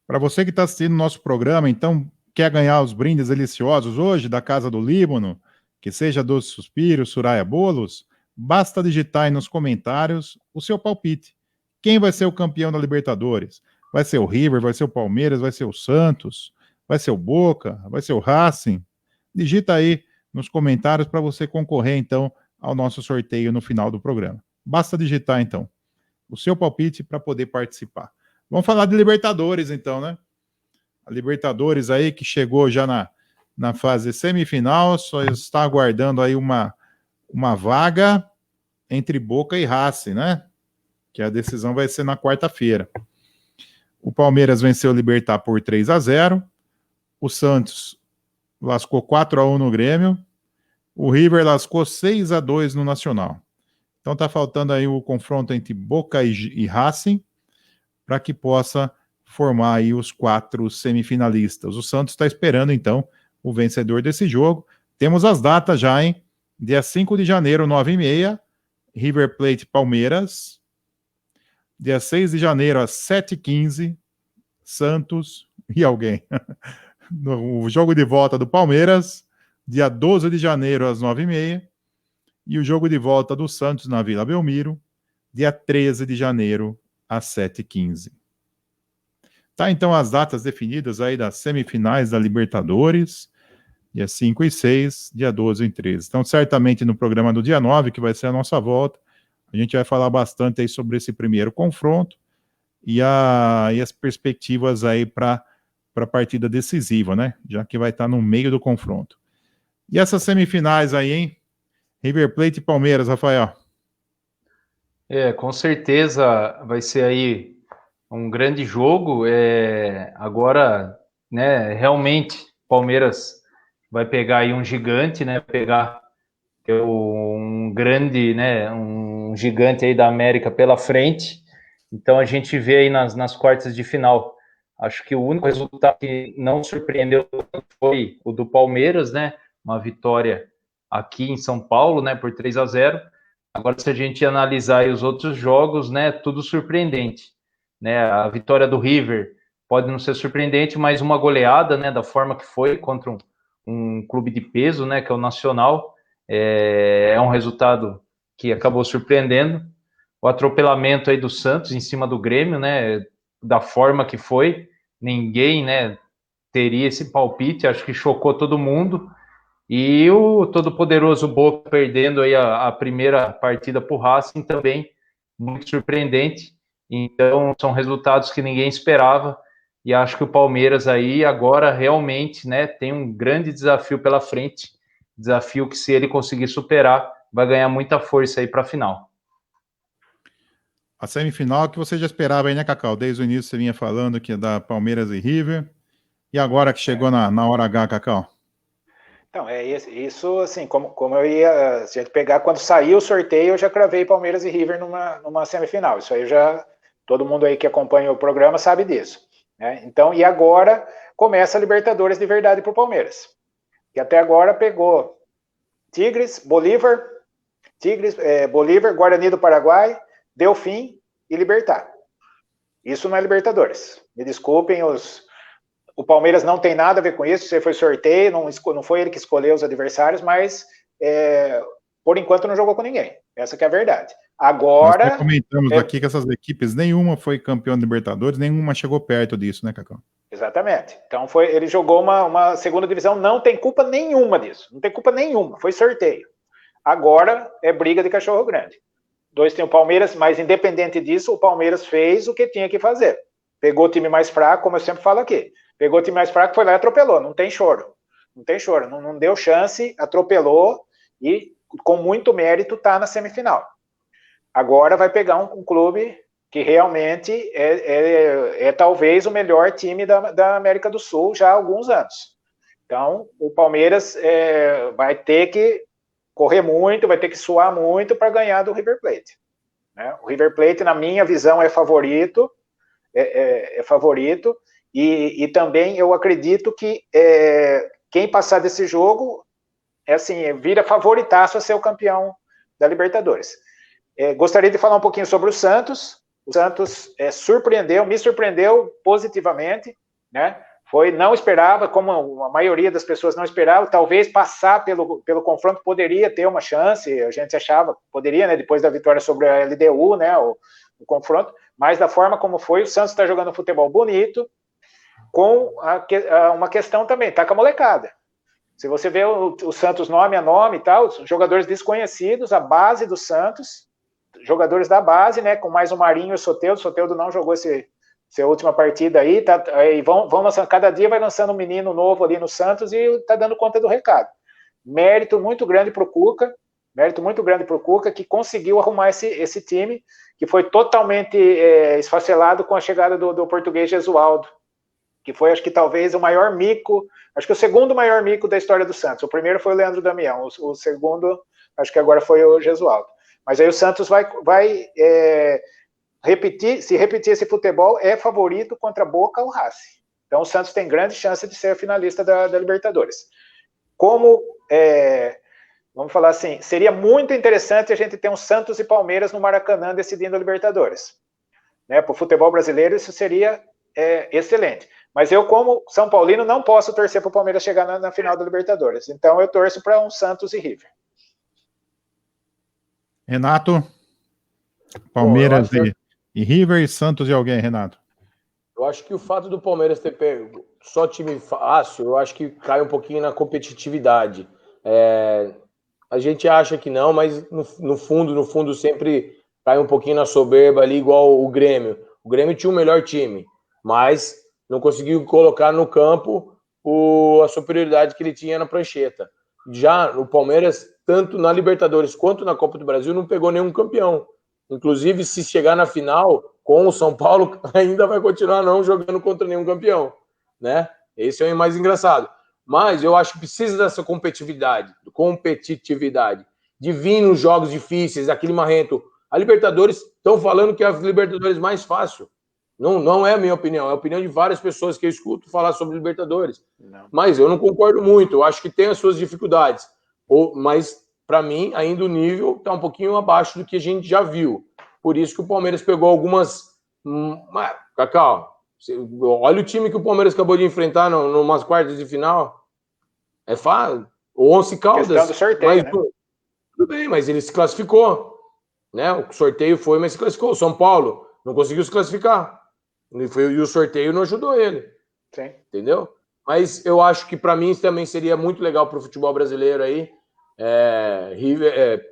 Para você que está assistindo o nosso programa, então, quer ganhar os brindes deliciosos hoje da Casa do Líbano, que seja Doce Suspiro, Suraya Bolos, basta digitar aí nos comentários o seu palpite. Quem vai ser o campeão da Libertadores? Vai ser o River, vai ser o Palmeiras, vai ser o Santos, vai ser o Boca, vai ser o Racing? Digita aí nos comentários para você concorrer, então, ao nosso sorteio no final do programa. Basta digitar, então, o seu palpite para poder participar. Vamos falar de Libertadores, então, né? A Libertadores aí que chegou já na fase semifinal, só está aguardando aí uma vaga entre Boca e Racing, né? Que a decisão vai ser na quarta-feira. O Palmeiras venceu o Libertad por 3-0. O Santos lascou 4-1 no Grêmio. O River lascou 6-2 no Nacional. Então tá faltando aí o confronto entre Boca e Racing para que possa formar aí os 4 semifinalistas. O Santos está esperando, então, o vencedor desse jogo. Temos as datas já, hein? Dia 5 de janeiro, 9h30, River Plate Palmeiras. Dia 6 de janeiro, às 7h15, Santos e alguém. O jogo de volta do Palmeiras, dia 12 de janeiro, às 9h30. E o jogo de volta do Santos na Vila Belmiro, dia 13 de janeiro, às 7h15. Tá, então, as datas definidas aí das semifinais da Libertadores, dia 5 e 6, dia 12 e 13. Então, certamente no programa do dia 9, que vai ser a nossa volta, a gente vai falar bastante aí sobre esse primeiro confronto e as perspectivas aí para a partida decisiva, né? Já que vai estar no meio do confronto. E essas semifinais aí, hein? River Plate e Palmeiras, Rafael. Com certeza vai ser aí um grande jogo. Agora, né, realmente, Palmeiras vai pegar aí um gigante, né? Pegar um grande, né? Um gigante aí da América pela frente. Então a gente vê aí nas quartas de final. Acho que o único resultado que não surpreendeu foi o do Palmeiras, né? Uma vitória aqui em São Paulo, né? Por 3-0. Agora, se a gente analisar aí os outros jogos, né? Tudo surpreendente, né? A vitória do River pode não ser surpreendente, mas uma goleada, né? Da forma que foi contra um clube de peso, né? Que é o Nacional. É um resultado que acabou surpreendendo. O atropelamento aí do Santos em cima do Grêmio, né, da forma que foi, ninguém, né, teria esse palpite, acho que chocou todo mundo, e o todo-poderoso Boca perdendo aí a primeira partida para o Racing também, muito surpreendente. Então, são resultados que ninguém esperava, e acho que o Palmeiras aí agora realmente, né, tem um grande desafio pela frente, desafio que, se ele conseguir superar, vai ganhar muita força aí para a final. A semifinal que você já esperava aí, né, Cacau? Desde o início você vinha falando que ia dar Palmeiras e River. E agora que chegou na hora H, Cacau? Então, isso, assim, como eu ia, se a gente pegar, quando saiu o sorteio, eu já cravei Palmeiras e River numa semifinal. Isso aí todo mundo aí que acompanha o programa sabe disso, né? Então, e agora começa a Libertadores de verdade para o Palmeiras, que até agora pegou Tigres, Bolívar, Guarani do Paraguai, Delfim e Libertad. Isso não é Libertadores. Me desculpem, o Palmeiras não tem nada a ver com isso, isso foi sorteio, não foi ele que escolheu os adversários, mas por enquanto não jogou com ninguém. Essa que é a verdade. Agora... Nós comentamos aqui que essas equipes, nenhuma foi campeão de Libertadores, nenhuma chegou perto disso, né, Cacau? Exatamente. Então ele jogou uma segunda divisão, não tem culpa nenhuma disso. Não tem culpa nenhuma, foi sorteio. Agora é briga de cachorro grande. Dois tem o Palmeiras, mas independente disso, o Palmeiras fez o que tinha que fazer. Pegou o time mais fraco, como eu sempre falo aqui. Pegou o time mais fraco, foi lá e atropelou. Não tem choro. Não tem choro. Não deu chance, atropelou e com muito mérito está na semifinal. Agora vai pegar um clube que realmente é talvez o melhor time da América do Sul já há alguns anos. Então, o Palmeiras vai ter que correr muito, vai ter que suar muito para ganhar do River Plate, né? O River Plate, na minha visão, é favorito, favorito, e também eu acredito que quem passar desse jogo vira favoritaço a ser o campeão da Libertadores. Gostaria de falar um pouquinho sobre o Santos. O Santos me surpreendeu positivamente, né? Não esperava, como a maioria das pessoas não esperava, talvez passar pelo confronto poderia ter uma chance, a gente achava, poderia, né, depois da vitória sobre a LDU, né, o confronto, mas da forma como foi, o Santos está jogando futebol bonito, com uma questão também, tá com a molecada. Se você vê o Santos nome a nome e tal, jogadores desconhecidos, a base do Santos, jogadores da base, né, com mais o Marinho e o Soteldo não jogou essa última partida aí, aí vão lançando, cada dia vai lançando um menino novo ali no Santos e tá dando conta do recado. Mérito muito grande pro Cuca, que conseguiu arrumar esse time, que foi totalmente esfacelado com a chegada do português Gesualdo, que foi, acho que talvez o maior mico, acho que o segundo maior mico da história do Santos. O primeiro foi o Leandro Damião, o segundo, acho que agora foi o Gesualdo. Mas aí o Santos vai se repetir esse futebol, é favorito contra Boca ou Racing. Então o Santos tem grande chance de ser finalista da Libertadores. Vamos falar assim, seria muito interessante a gente ter um Santos e Palmeiras no Maracanã decidindo a Libertadores. Né, para o futebol brasileiro isso seria excelente. Mas eu, como São Paulino, não posso torcer para o Palmeiras chegar na final da Libertadores. Então eu torço para um Santos e River. Renato, Palmeiras e River, e Santos e alguém, Renato? Eu acho que o fato do Palmeiras ter pego só time fácil, eu acho que cai um pouquinho na competitividade. A gente acha que não, mas no fundo sempre cai um pouquinho na soberba ali, igual o Grêmio. O O Grêmio tinha o melhor time, mas não conseguiu colocar no campo a superioridade que ele tinha na prancheta. Já o Palmeiras, tanto na Libertadores quanto na Copa do Brasil, não pegou nenhum campeão. Inclusive, se chegar na final com o São Paulo, ainda vai continuar não jogando contra nenhum campeão, né? Esse é o mais engraçado. Mas eu acho que precisa dessa competitividade, de vir nos jogos difíceis, aquele marrento. A Libertadores, estão falando que é a Libertadores mais fácil. Não é a minha opinião, é a opinião de várias pessoas que eu escuto falar sobre Libertadores. Não. Mas eu não concordo muito, eu acho que tem as suas dificuldades. Mas, para mim, ainda o nível está um pouquinho abaixo do que a gente já viu. Por isso que o Palmeiras pegou algumas... Cacau, olha o time que o Palmeiras acabou de enfrentar numas quartas de final. É fácil. O Once Caldas... Do sorteio, né? Tudo bem, mas ele se classificou. Né? O sorteio foi, mas se classificou. O São Paulo não conseguiu se classificar. E o sorteio não ajudou ele. Sim. Entendeu? Mas eu acho que para mim também seria muito legal para o futebol brasileiro aí,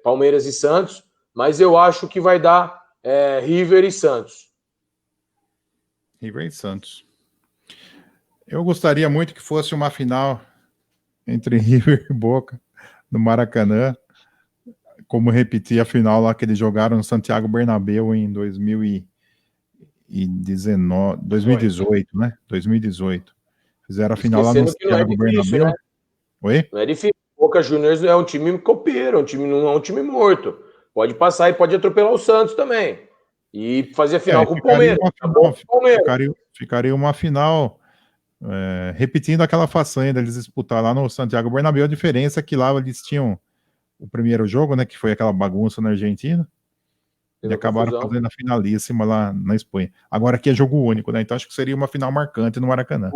Palmeiras e Santos, mas eu acho que vai dar River e Santos. River e Santos. Eu gostaria muito que fosse uma final entre River e Boca no Maracanã, como repetir a final lá que eles jogaram no Santiago Bernabéu em 2018, né? 2018. Fizeram a final lá no Santiago Bernabéu. Né? Oi? Não é difícil. Boca Juniors é um time copeiro, não é um time morto. Pode passar e pode atropelar o Santos também. E fazer a final com o Palmeiras. Ficaria uma final repetindo aquela façanha deles disputar lá no Santiago Bernabéu. A diferença é que lá eles tinham o primeiro jogo, né? Que foi aquela bagunça na Argentina. E acabaram fazendo a finalíssima lá na Espanha. Agora aqui é jogo único, né? Então acho que seria uma final marcante no Maracanã.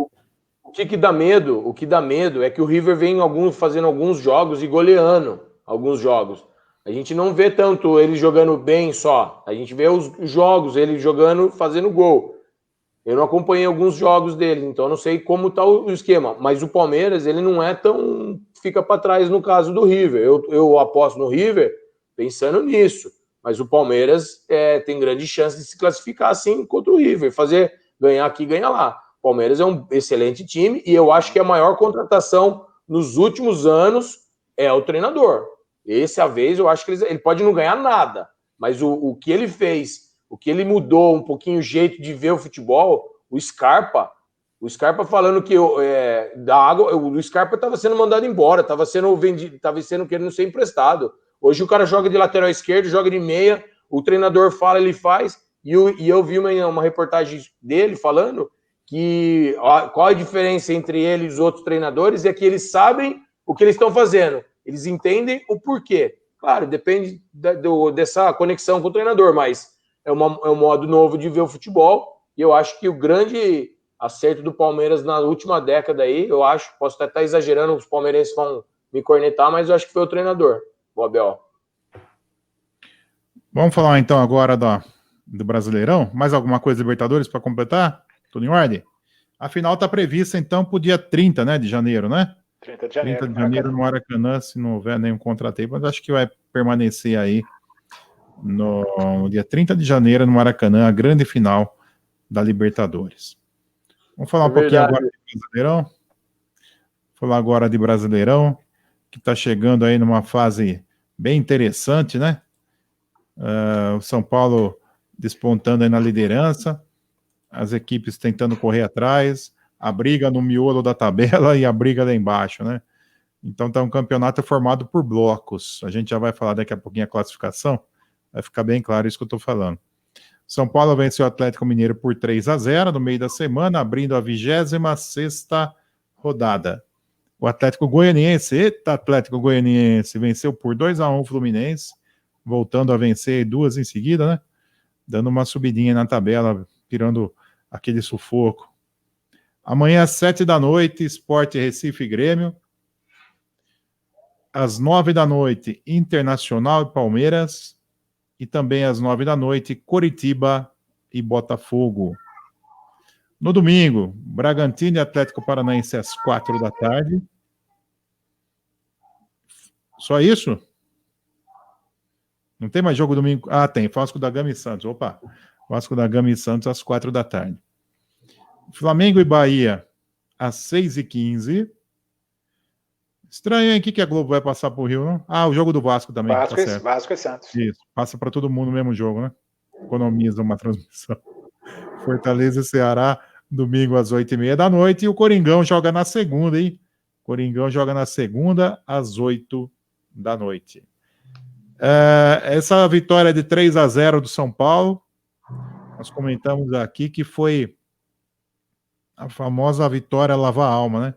O que dá medo é que o River vem fazendo alguns jogos e goleando alguns jogos. A gente não vê tanto ele jogando bem só. A gente vê os jogos, ele jogando, fazendo gol. Eu não acompanhei alguns jogos dele, então eu não sei como está o esquema. Mas o Palmeiras, ele não é tão... fica para trás no caso do River. Eu aposto no River pensando nisso. Mas o Palmeiras tem grande chance de se classificar assim contra o River, ganhar aqui, ganhar lá. O Palmeiras é um excelente time e eu acho que a maior contratação nos últimos anos é o treinador. Essa vez eu acho que ele pode não ganhar nada, mas o que ele fez, o que ele mudou um pouquinho o jeito de ver o futebol, o Scarpa falando que o Scarpa estava sendo mandado embora, estava sendo vendido, estava sendo querendo ser emprestado. Hoje o cara joga de lateral esquerdo, joga de meia, o treinador fala, ele faz, e eu vi uma reportagem dele falando que qual a diferença entre ele e os outros treinadores é que eles sabem o que eles estão fazendo, eles entendem o porquê. Claro, depende dessa conexão com o treinador, mas é um modo novo de ver o futebol, e eu acho que o grande acerto do Palmeiras na última década aí, posso até estar exagerando, os palmeirenses vão me cornetar, mas eu acho que foi o treinador. O Abel. Vamos falar então agora do Brasileirão. Mais alguma coisa de Libertadores para completar? Tudo em ordem? A final está prevista então para o dia 30, né, de janeiro, né? 30 de janeiro. 30 de janeiro no Maracanã, se não houver nenhum contratempo, mas acho que vai permanecer aí no dia 30 de janeiro no Maracanã, a grande final da Libertadores. Vamos falar um pouquinho agora de Brasileirão. Falar agora de Brasileirão, que está chegando aí numa fase bem interessante, né? O São Paulo despontando aí na liderança, as equipes tentando correr atrás, a briga no miolo da tabela e a briga lá embaixo, né? Então tá um campeonato formado por blocos. A gente já vai falar daqui a pouquinho a classificação, vai ficar bem claro isso que eu tô falando. São Paulo venceu o Atlético Mineiro por 3-0 no meio da semana, abrindo a 26ª rodada. O Atlético Goianiense, venceu por 2-1 o Fluminense, voltando a vencer duas em seguida, né? Dando uma subidinha na tabela, tirando aquele sufoco. Amanhã, às 7h, Sport Recife e Grêmio. Às 9h, Internacional e Palmeiras. E também às 9h, Coritiba e Botafogo. No domingo, Bragantino e Atlético Paranaense às 4h. Só isso? Não tem mais jogo domingo? Ah, tem. Vasco da Gama e Santos. Opa. Vasco da Gama e Santos às 4 da tarde. Flamengo e Bahia às 6h15. Estranho, hein? O que a Globo vai passar pro Rio, não? Ah, o jogo do Vasco também. Vasco e Santos. Isso, passa para todo mundo o mesmo jogo, né? Economiza uma transmissão. Fortaleza e Ceará, domingo às 8h30 da noite. E o Coringão joga na segunda, hein? Coringão joga na segunda às 8 da noite. Essa vitória de 3-0 do São Paulo, nós comentamos aqui que foi a famosa vitória lavar a alma, né?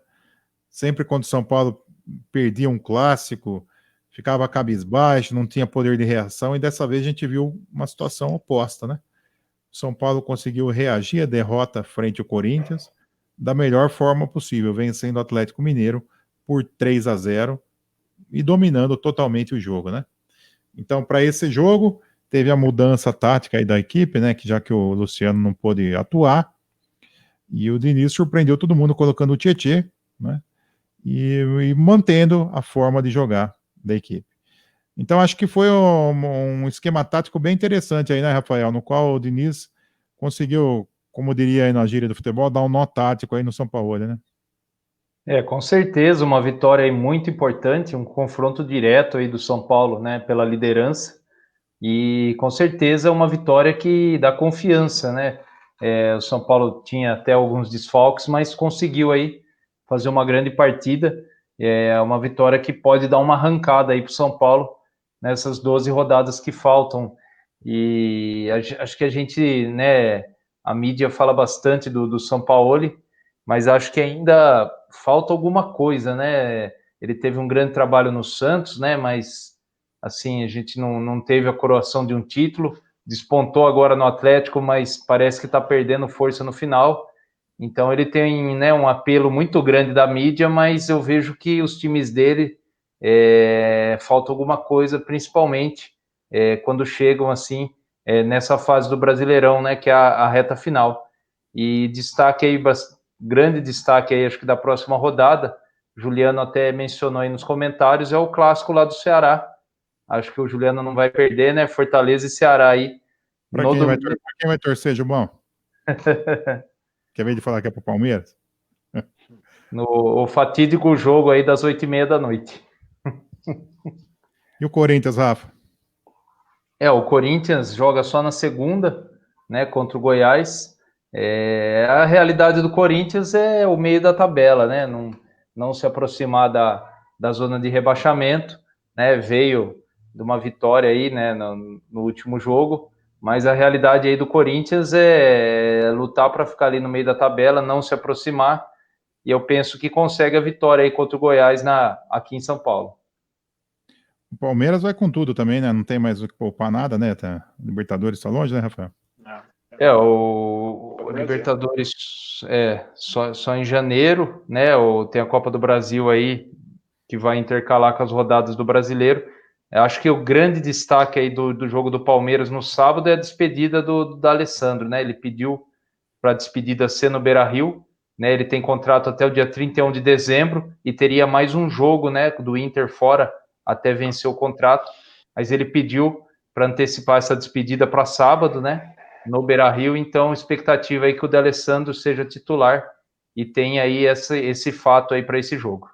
Sempre quando o São Paulo perdia um clássico, ficava cabisbaixo, não tinha poder de reação, e dessa vez a gente viu uma situação oposta, né? O São Paulo conseguiu reagir à derrota frente ao Corinthians da melhor forma possível, vencendo o Atlético Mineiro por 3-0 e dominando totalmente o jogo, né? Então, para esse jogo, teve a mudança tática aí da equipe, né? Que já que o Luciano não pôde atuar, e o Diniz surpreendeu todo mundo colocando o Tietê, né? E mantendo a forma de jogar da equipe. Então, acho que foi um esquema tático bem interessante aí, né, Rafael? No qual o Diniz conseguiu, como diria aí na gíria do futebol, dar um nó tático aí no São Paulo, né? Com certeza, uma vitória aí muito importante, um confronto direto aí do São Paulo, né, pela liderança, e com certeza uma vitória que dá confiança, né? O São Paulo tinha até alguns desfalques, mas conseguiu aí fazer uma grande partida, uma vitória que pode dar uma arrancada aí para o São Paulo nessas 12 rodadas que faltam. E acho que a gente, né, a mídia fala bastante do São Paulo, mas acho que ainda falta alguma coisa, né? Ele teve um grande trabalho no Santos, né, mas assim, a gente não teve a coroação de um título, despontou agora no Atlético, mas parece que está perdendo força no final. Então ele tem, né, um apelo muito grande da mídia, mas eu vejo que os times dele falta alguma coisa, principalmente quando chegam assim nessa fase do Brasileirão, né, que é a reta final. E destaque aí, grande destaque aí, acho que da próxima rodada, Juliano até mencionou aí nos comentários, é o clássico lá do Ceará. Acho que o Juliano não vai perder, né? Fortaleza e Ceará aí. Para quem vai torcer, Gilbão? Quer ver de falar que é pro Palmeiras? O fatídico jogo aí das 8h30 da noite. E o Corinthians, Rafa? O Corinthians joga só na segunda, né, contra o Goiás. A realidade do Corinthians é o meio da tabela, né? Não se aproximar da zona de rebaixamento, né? Veio de uma vitória aí, né, no último jogo, mas a realidade aí do Corinthians é lutar para ficar ali no meio da tabela, não se aproximar, e eu penso que consegue a vitória aí contra o Goiás aqui em São Paulo. O Palmeiras vai com tudo também, né? Não tem mais o que poupar nada, né? Tá, Libertadores está longe, né, Rafael? O Libertadores só em janeiro, né? Tem a Copa do Brasil aí, que vai intercalar com as rodadas do Brasileiro. Eu acho que o grande destaque aí do jogo do Palmeiras no sábado é a despedida do Alessandro, né? Ele pediu para a despedida ser no Beira-Rio, né? Ele tem contrato até o dia 31 de dezembro e teria mais um jogo, né, do Inter fora até vencer o contrato, mas ele pediu para antecipar essa despedida para sábado, né, no Beira-Rio. Então, expectativa aí que o D'Alessandro seja titular e tenha aí esse fato aí para esse jogo.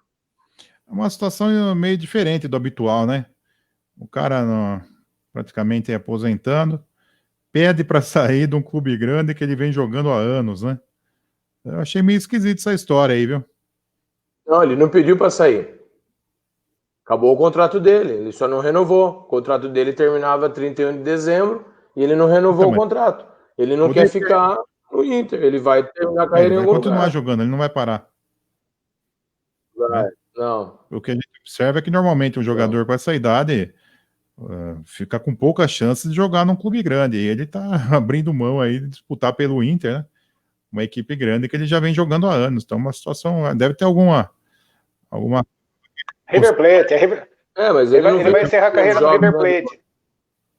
É uma situação meio diferente do habitual, né? O cara praticamente aposentando, pede para sair de um clube grande que ele vem jogando há anos, né? Eu achei meio esquisito essa história aí, viu? Não, ele não pediu para sair. Acabou o contrato dele, ele só não renovou. O contrato dele terminava 31 de dezembro e ele não renovou o contrato. Ele não quer ficar no Inter, ele vai terminar a carreira em algum lugar. Ele vai continuar jogando, ele não vai parar. Vai, né? Não. O que a gente observa é que normalmente um jogador com essa idade fica com poucas chances de jogar num clube grande. E ele tá abrindo mão aí de disputar pelo Inter, né? Uma equipe grande que ele já vem jogando há anos. Então, uma situação. Deve ter alguma. River Plate. Mas ele vai encerrar a carreira no River Plate.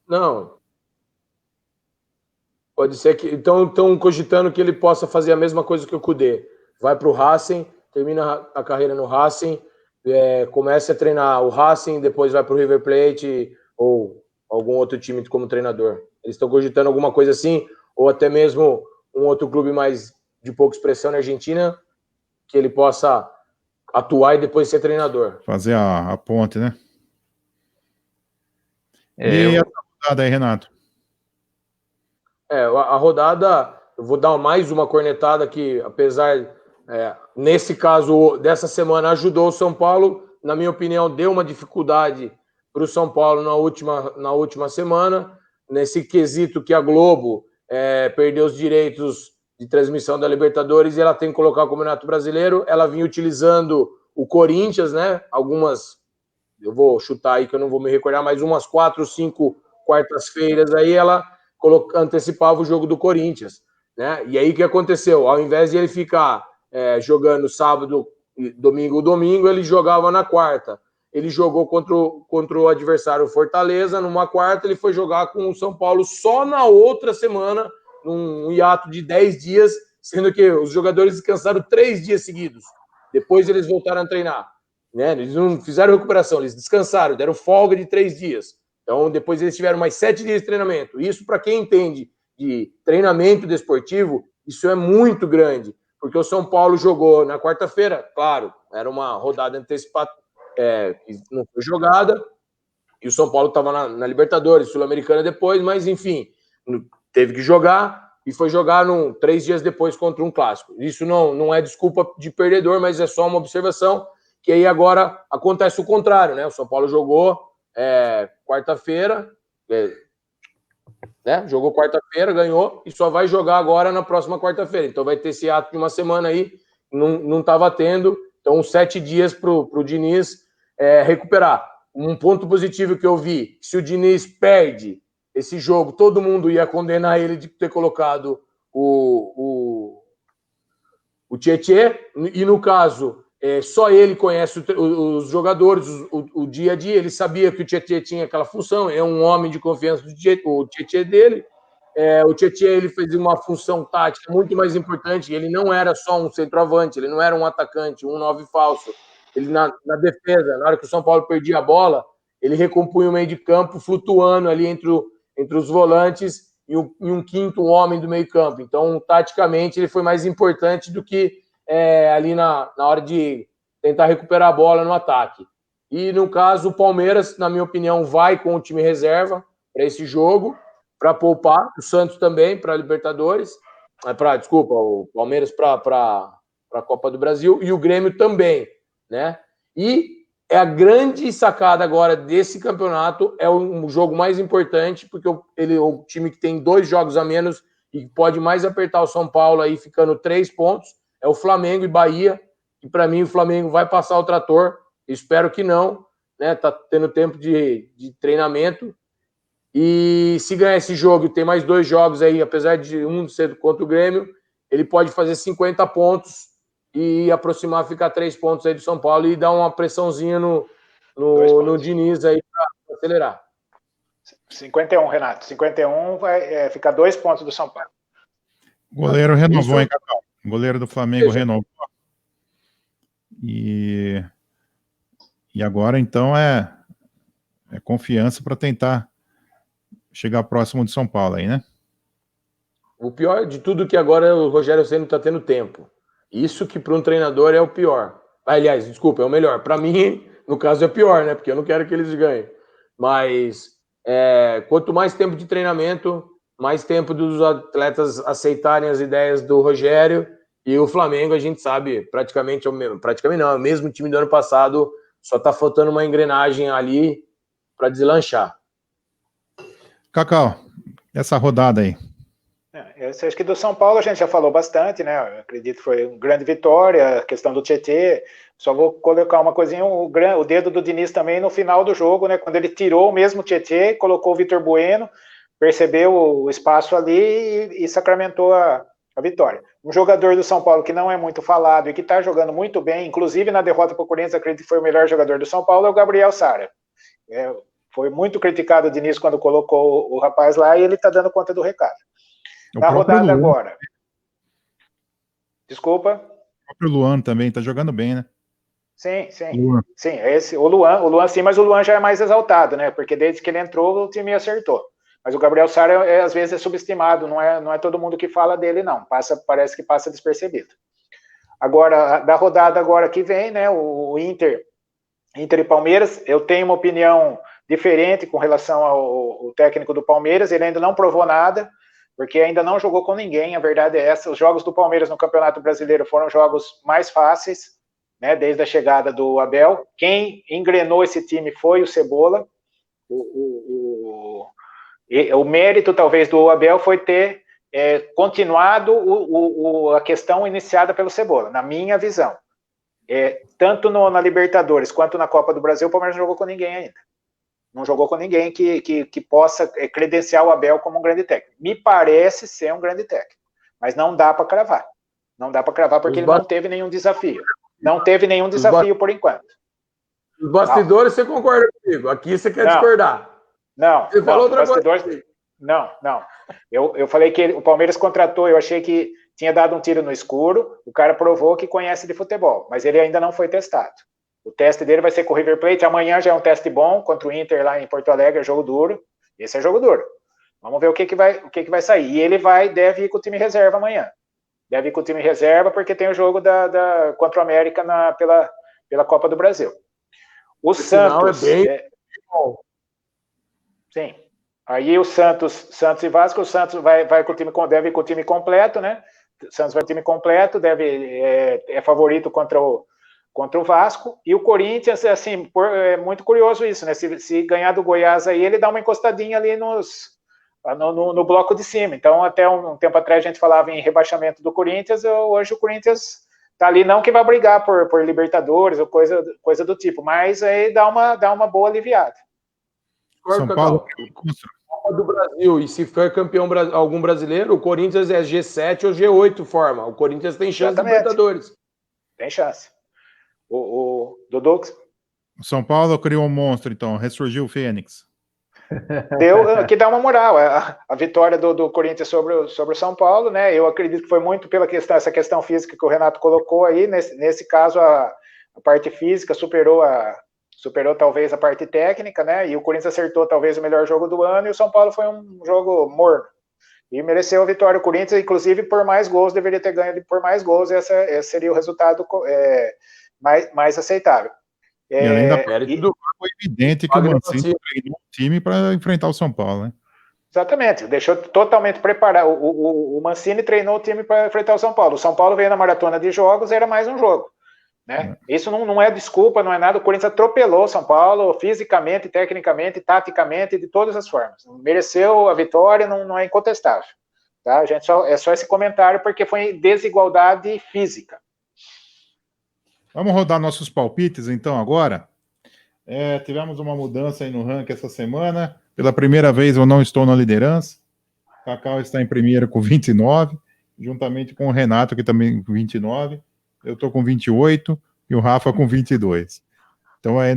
Não. Pode ser que. Então, estão cogitando que ele possa fazer a mesma coisa que o Kudê. Vai para o Racing, termina a carreira no Racing, começa a treinar o Racing, depois vai para o River Plate ou algum outro time como treinador. Eles estão cogitando alguma coisa assim, ou até mesmo um outro clube mais de pouca expressão na Argentina, que ele possa atuar e depois ser treinador. Fazer a ponte, né? E essa rodada aí, Renato? A rodada, eu vou dar mais uma cornetada que, apesar, nesse caso, dessa semana, ajudou o São Paulo, na minha opinião, deu uma dificuldade para o São Paulo na última semana, nesse quesito que a Globo perdeu os direitos de transmissão da Libertadores e ela tem que colocar o Campeonato Brasileiro, ela vinha utilizando o Corinthians, né? Algumas, eu vou chutar aí que eu não vou me recordar, mas umas 4, 5 quartas-feiras aí ela antecipava o jogo do Corinthians, né? E aí o que aconteceu? Ao invés de ele ficar jogando sábado, domingo, ele jogava na quarta. Ele jogou contra o adversário Fortaleza numa quarta, ele foi jogar com o São Paulo só na outra semana, num hiato de 10 dias, sendo que os jogadores descansaram 3 dias seguidos. Depois eles voltaram a treinar, né? Eles não fizeram recuperação, eles descansaram, deram folga de 3 dias. Então, depois eles tiveram mais 7 dias de treinamento. Isso, para quem entende de treinamento desportivo, isso é muito grande, porque o São Paulo jogou na quarta-feira, claro, era uma rodada antecipada, que não foi jogada, e o São Paulo estava na Libertadores, Sul-Americana depois, mas, enfim, teve que jogar e foi jogar 3 dias depois contra um clássico. Isso não é desculpa de perdedor, mas é só uma observação, que aí agora acontece o contrário, né? O São Paulo jogou quarta-feira, né? Jogou quarta-feira, ganhou, e só vai jogar agora na próxima quarta-feira. Então vai ter esse ato de uma semana aí, não estava tendo, então 7 dias para o Diniz recuperar. Um ponto positivo que eu vi, se o Diniz perde esse jogo, todo mundo ia condenar ele de ter colocado o Tietê, e no caso, só ele conhece os jogadores, o dia a dia, ele sabia que o Tietê tinha aquela função, é um homem de confiança do Tietê dele, o Tietê ele fez uma função tática muito mais importante, ele não era só um centroavante, ele não era um atacante, um 9 falso, ele na defesa, na hora que o São Paulo perdia a bola, ele recompunha o meio de campo, flutuando ali entre os volantes e um quinto homem do meio campo. Então, taticamente, ele foi mais importante do que ali na hora de tentar recuperar a bola no ataque. E, no caso, o Palmeiras, na minha opinião, vai com o time reserva para esse jogo, para poupar. O Santos também, para a Libertadores. Desculpa, o Palmeiras para a Copa do Brasil. E o Grêmio também, né? E a grande sacada agora desse campeonato, é o jogo mais importante, porque o time que tem 2 jogos a menos e pode mais apertar o São Paulo aí, ficando 3 pontos, é o Flamengo e Bahia, e para mim o Flamengo vai passar o trator, espero que não, né? Tá tendo tempo de treinamento, e se ganhar esse jogo e ter mais 2 jogos aí, apesar de um ser contra o Grêmio, ele pode fazer 50 pontos e aproximar, ficar 3 pontos aí do São Paulo e dar uma pressãozinha no Diniz aí para acelerar. 51, Renato. 51 vai ficar 2 pontos do São Paulo. Goleiro renovou, hein, Cacau? O goleiro do Flamengo renovou. E agora, então, é confiança para tentar chegar próximo de São Paulo aí, né? O pior de tudo é que agora o Rogério Ceni está tendo tempo. Isso que para um treinador é o pior. Aliás, desculpa, é o melhor. Para mim, no caso, é pior, né? Porque eu não quero que eles ganhem. Mas quanto mais tempo de treinamento, mais tempo dos atletas aceitarem as ideias do Rogério, e o Flamengo, a gente sabe, praticamente não, é o mesmo time do ano passado, só está faltando uma engrenagem ali para deslanchar. Cacau, essa rodada aí. Acho que do São Paulo a gente já falou bastante, né? Eu acredito que foi uma grande vitória, a questão do Tietê. Só vou colocar uma coisinha, o dedo do Diniz também no final do jogo, né? Quando ele tirou o mesmo Tietê, colocou o Vitor Bueno, percebeu o espaço ali e sacramentou a vitória. Um jogador do São Paulo que não é muito falado e que está jogando muito bem, inclusive na derrota para o Corinthians, acredito que foi o melhor jogador do São Paulo, é o Gabriel Sara. Foi muito criticado o Diniz quando colocou o rapaz lá e ele está dando conta do recado. Na rodada Luan agora. Desculpa. O próprio Luan também está jogando bem, né? Sim. Sim, o Luan sim, mas o Luan já é mais exaltado, né? Porque desde que ele entrou, o time acertou. Mas o Gabriel Sara, às vezes, é subestimado, não é todo mundo que fala dele, não. Parece que passa despercebido. Agora, da rodada agora que vem, né, o Inter e Palmeiras, eu tenho uma opinião diferente com relação ao técnico do Palmeiras, ele ainda não provou nada, porque ainda não jogou com ninguém, a verdade é essa. Os jogos do Palmeiras no Campeonato Brasileiro foram jogos mais fáceis, né, desde a chegada do Abel. Quem engrenou esse time foi o Cebola. O mérito, talvez, do Abel foi ter continuado a questão iniciada pelo Cebola, na minha visão. Tanto na Libertadores quanto na Copa do Brasil, o Palmeiras não jogou com ninguém ainda. Não jogou com ninguém que possa credenciar o Abel como um grande técnico. Me parece ser um grande técnico, mas não dá para cravar. Não dá para cravar porque ele não teve nenhum desafio. Não teve nenhum desafio por enquanto. Os bastidores, você concorda comigo? Aqui você quer discordar. Não. Você falou outra coisa. Não. Eu falei que o Palmeiras contratou, eu achei que tinha dado um tiro no escuro, o cara provou que conhece de futebol, mas ele ainda não foi testado. O teste dele vai ser com o River Plate, amanhã já é um teste bom, contra o Inter lá em Porto Alegre, é jogo duro. Esse é jogo duro. Vamos ver o que vai sair. E ele deve ir com o time reserva amanhã. Deve ir com o time reserva, porque tem o jogo contra o América pela Copa do Brasil. O Santos... Sim. Aí o Santos e Vasco, o Santos vai com o time, deve ir com o time completo, né? O Santos vai com o time completo, é favorito contra o Vasco. E o Corinthians, assim, é muito curioso isso, né? Se ganhar do Goiás aí, ele dá uma encostadinha ali no bloco de cima. Então, até um tempo atrás a gente falava em rebaixamento do Corinthians, hoje o Corinthians tá ali, não que vai brigar por Libertadores ou coisa do tipo, mas aí dá uma boa aliviada. São Paulo Copa do Brasil, e se for campeão algum brasileiro, o Corinthians é G7 ou G8 forma. O Corinthians tem chance de Libertadores. Tem chance. O Dudu? O São Paulo criou um monstro, então, ressurgiu o Fênix. Que dá uma moral. A vitória do Corinthians sobre o São Paulo, né? Eu acredito que foi muito pela essa questão física que o Renato colocou aí. Nesse caso, a parte física superou talvez a parte técnica, né? E o Corinthians acertou talvez o melhor jogo do ano, e o São Paulo foi um jogo morno. E mereceu a vitória. O Corinthians, inclusive, por mais gols, deveria ter ganho por mais gols, esse seria o resultado mais aceitável. E além da foi evidente que o Mancini treinou o time para enfrentar o São Paulo, né? Exatamente, deixou totalmente preparado. O Mancini treinou o time para enfrentar o São Paulo. O São Paulo veio na maratona de jogos, era mais um jogo. Né? Isso não é desculpa, não é nada. O Corinthians atropelou o São Paulo fisicamente, tecnicamente, taticamente, de todas as formas. Mereceu a vitória, não é incontestável. Tá? É só esse comentário porque foi desigualdade física. Vamos rodar nossos palpites, então, agora. Tivemos uma mudança aí no ranking essa semana. Pela primeira vez eu não estou na liderança. O Cacau está em primeiro com 29, juntamente com o Renato, que também com 29. Eu estou com 28 e o Rafa com 22. Então, aí,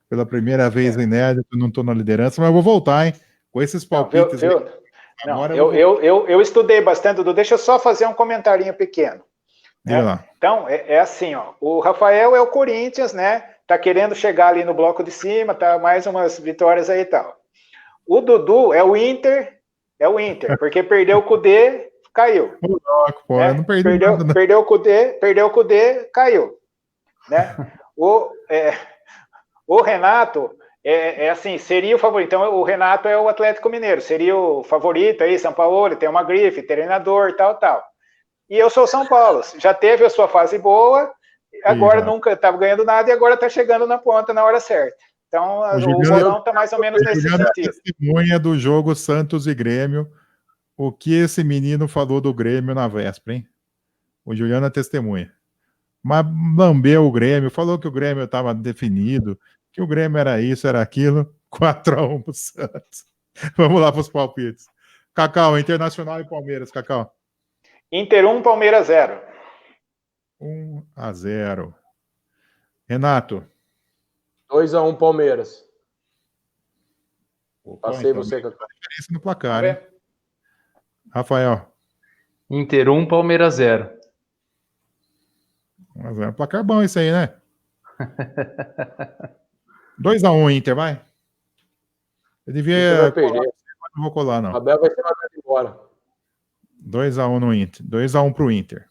pela primeira vez inédito, não estou na liderança, mas eu vou voltar, hein? Com esses palpites. Eu estudei bastante, Dudu. Deixa eu só fazer um comentarinho pequeno. Né? Então, assim, ó, o Rafael é o Corinthians, né? Tá querendo chegar ali no bloco de cima, tá mais umas vitórias aí e tal. O Dudu é o Inter, porque perdeu o Cudê, caiu. Né? Não perdeu o Cudê, caiu. Né? O Renato assim, seria o favorito. Então, o Renato é o Atlético Mineiro, seria o favorito aí, São Paulo, tem uma grife, treinador, tal. E eu sou São Paulo, já teve a sua fase boa, agora nunca estava ganhando nada e agora está chegando na ponta na hora certa. Então, o bolão está mais ou menos nesse sentido. Testemunha do jogo Santos e Grêmio, o que esse menino falou do Grêmio na véspera, hein? O Juliano é testemunha. Mas lambeu o Grêmio, falou que o Grêmio estava definido, que o Grêmio era isso, era aquilo, 4-1 pro Santos. Vamos lá para os palpites. Cacau, Internacional e Palmeiras, Cacau. Inter 1, Palmeiras 0. 1-0. Renato. 2-1 Palmeiras. Opa, Passei então, você, Cacau. Diferença no placar, hein? Rafael. Inter 1, Palmeiras 0. 1-0. Placar bom isso aí, né? 2-1 Inter, vai. Eu devia não vou colar, O não. Abel vai ser mandado embora. 2x1 no Inter. 2x1 pro Inter.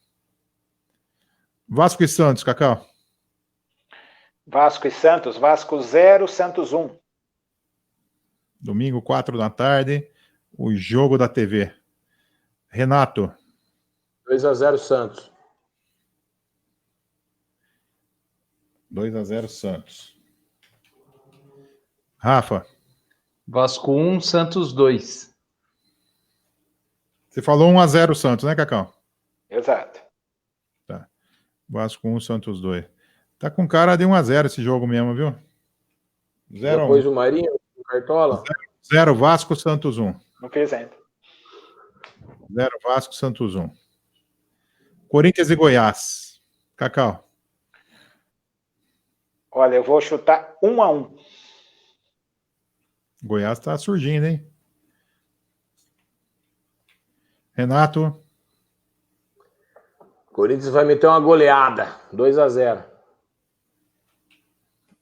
Vasco e Santos, Cacau. Vasco e Santos. Vasco 0, Santos 1. Domingo, 4 da tarde. O jogo da TV. Renato. 2x0 Santos. 2x0 Santos. Rafa. Vasco 1, Santos 2. Você falou 1x0 Santos, né, Cacau? Exato. Tá. Vasco 1, Santos 2. Tá com cara de 1x0 esse jogo mesmo, viu? 0x1. Depois o Marinho, o Cartola. 0 Vasco, Santos 1. Não fiz ainda. 0 Vasco, Santos 1. Corinthians e Goiás. Cacau. Olha, eu vou chutar 1-1. Goiás tá surgindo, hein? Renato. Corinthians vai meter uma goleada. 2x0.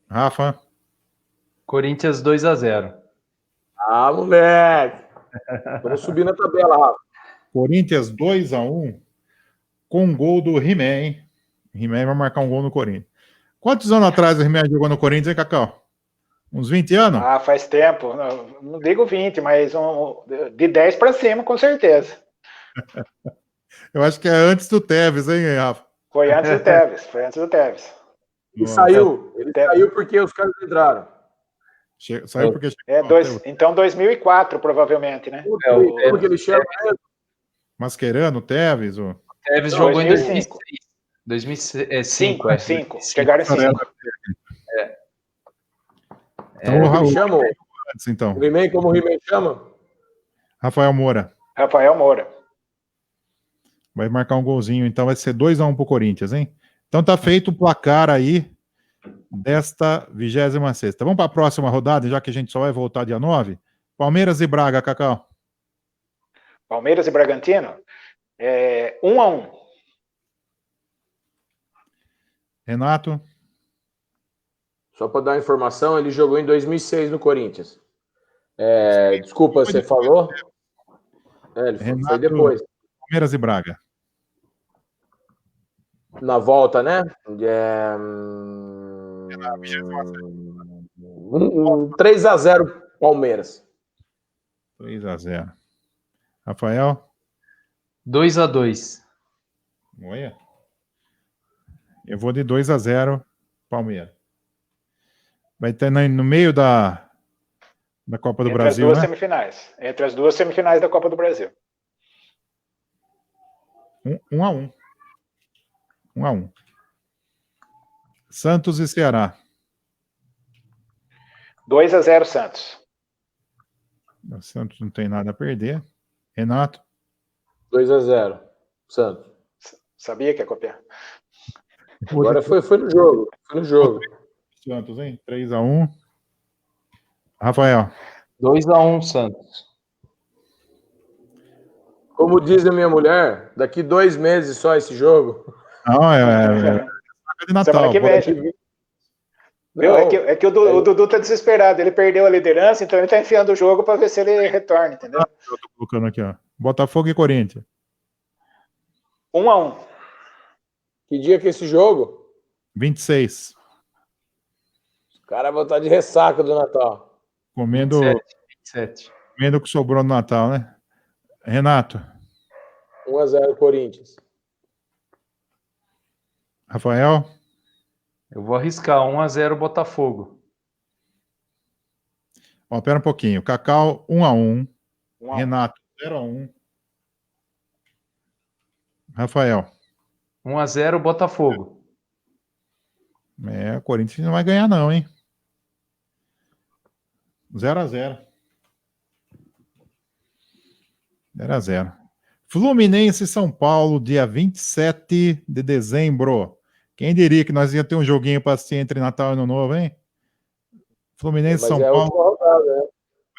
Rafa. Corinthians 2-0. Ah, moleque. Vamos subir na tabela, Rafa. Corinthians 2x1 com gol do He-Man, hein? He-Man vai marcar um gol no Corinthians. Quantos anos atrás o He-Man jogou no Corinthians, hein, Cacau? Uns 20 anos? Ah, faz tempo. Não digo 20, mas de 10 para cima, com certeza. Eu acho que é antes do Tevez, hein, Rafa? Foi antes do Tevez. Foi antes do Tevez. Ele saiu. Ele saiu porque os caras entraram. Saiu porque... Então 2004, provavelmente, né? Como que ele chama? Mascherano, Tevez? O Tevez Não, jogou em 2005. 2005. 5. Chegaram em 5. Então, Como o Raul ele chama? antes, então. O He-Man, como o He-Man chama? Rafael Moura. Rafael Moura. Vai marcar um golzinho, então vai ser 2x1 pro Corinthians, hein? Então tá feito o placar aí desta 26ª. Vamos para a próxima rodada, já que a gente só vai voltar dia 9. Palmeiras e Braga, Cacau. Palmeiras e Bragantino. 1-1. Renato. Só para dar uma informação, ele jogou em 2006 no Corinthians. Desculpa, você falou? Ele Renato, foi depois. Palmeiras e Braga. Na volta, né? 3x0 Palmeiras. 3x0. Rafael. 2-2. Olha. Eu vou de 2x0 Palmeiras. Vai ter no meio da Copa do Brasil, as duas né? semifinais. Entre as duas semifinais da Copa do Brasil. 1x1. 1x1. Santos e Ceará. 2-0 Santos. O Santos não tem nada a perder. Renato. 2x0 Santos. Sabia que ia copiar. Agora foi no jogo. Foi no jogo. Santos, hein? 3x1. Rafael. 2-1 Santos. Como diz a minha mulher, daqui 2 meses só esse jogo. Não, é de Natal. Semana que vem. Viu? É que o Dudu tá desesperado. Ele perdeu a liderança, então ele tá enfiando o jogo para ver se ele retorna, entendeu? Eu tô colocando aqui, ó. Botafogo e Corinthians. 1-1. Que dia que é esse jogo? 26. Os caras vão estar de ressaca do Natal. Comendo 27. comendo o que sobrou no Natal, né? Renato. 1x0 Corinthians. Rafael. Eu vou arriscar 1-0 Botafogo. Ó, pera um pouquinho. Cacau, 1x1. 1-1. Renato, 0x1. Rafael. 1-0 Botafogo. O Corinthians não vai ganhar não, hein? 0x0. 0x0. Fluminense e São Paulo, dia 27 de dezembro. Quem diria que nós ia ter um joguinho para assistir entre Natal e Ano Novo, hein? Fluminense e São Paulo. Rodada, né?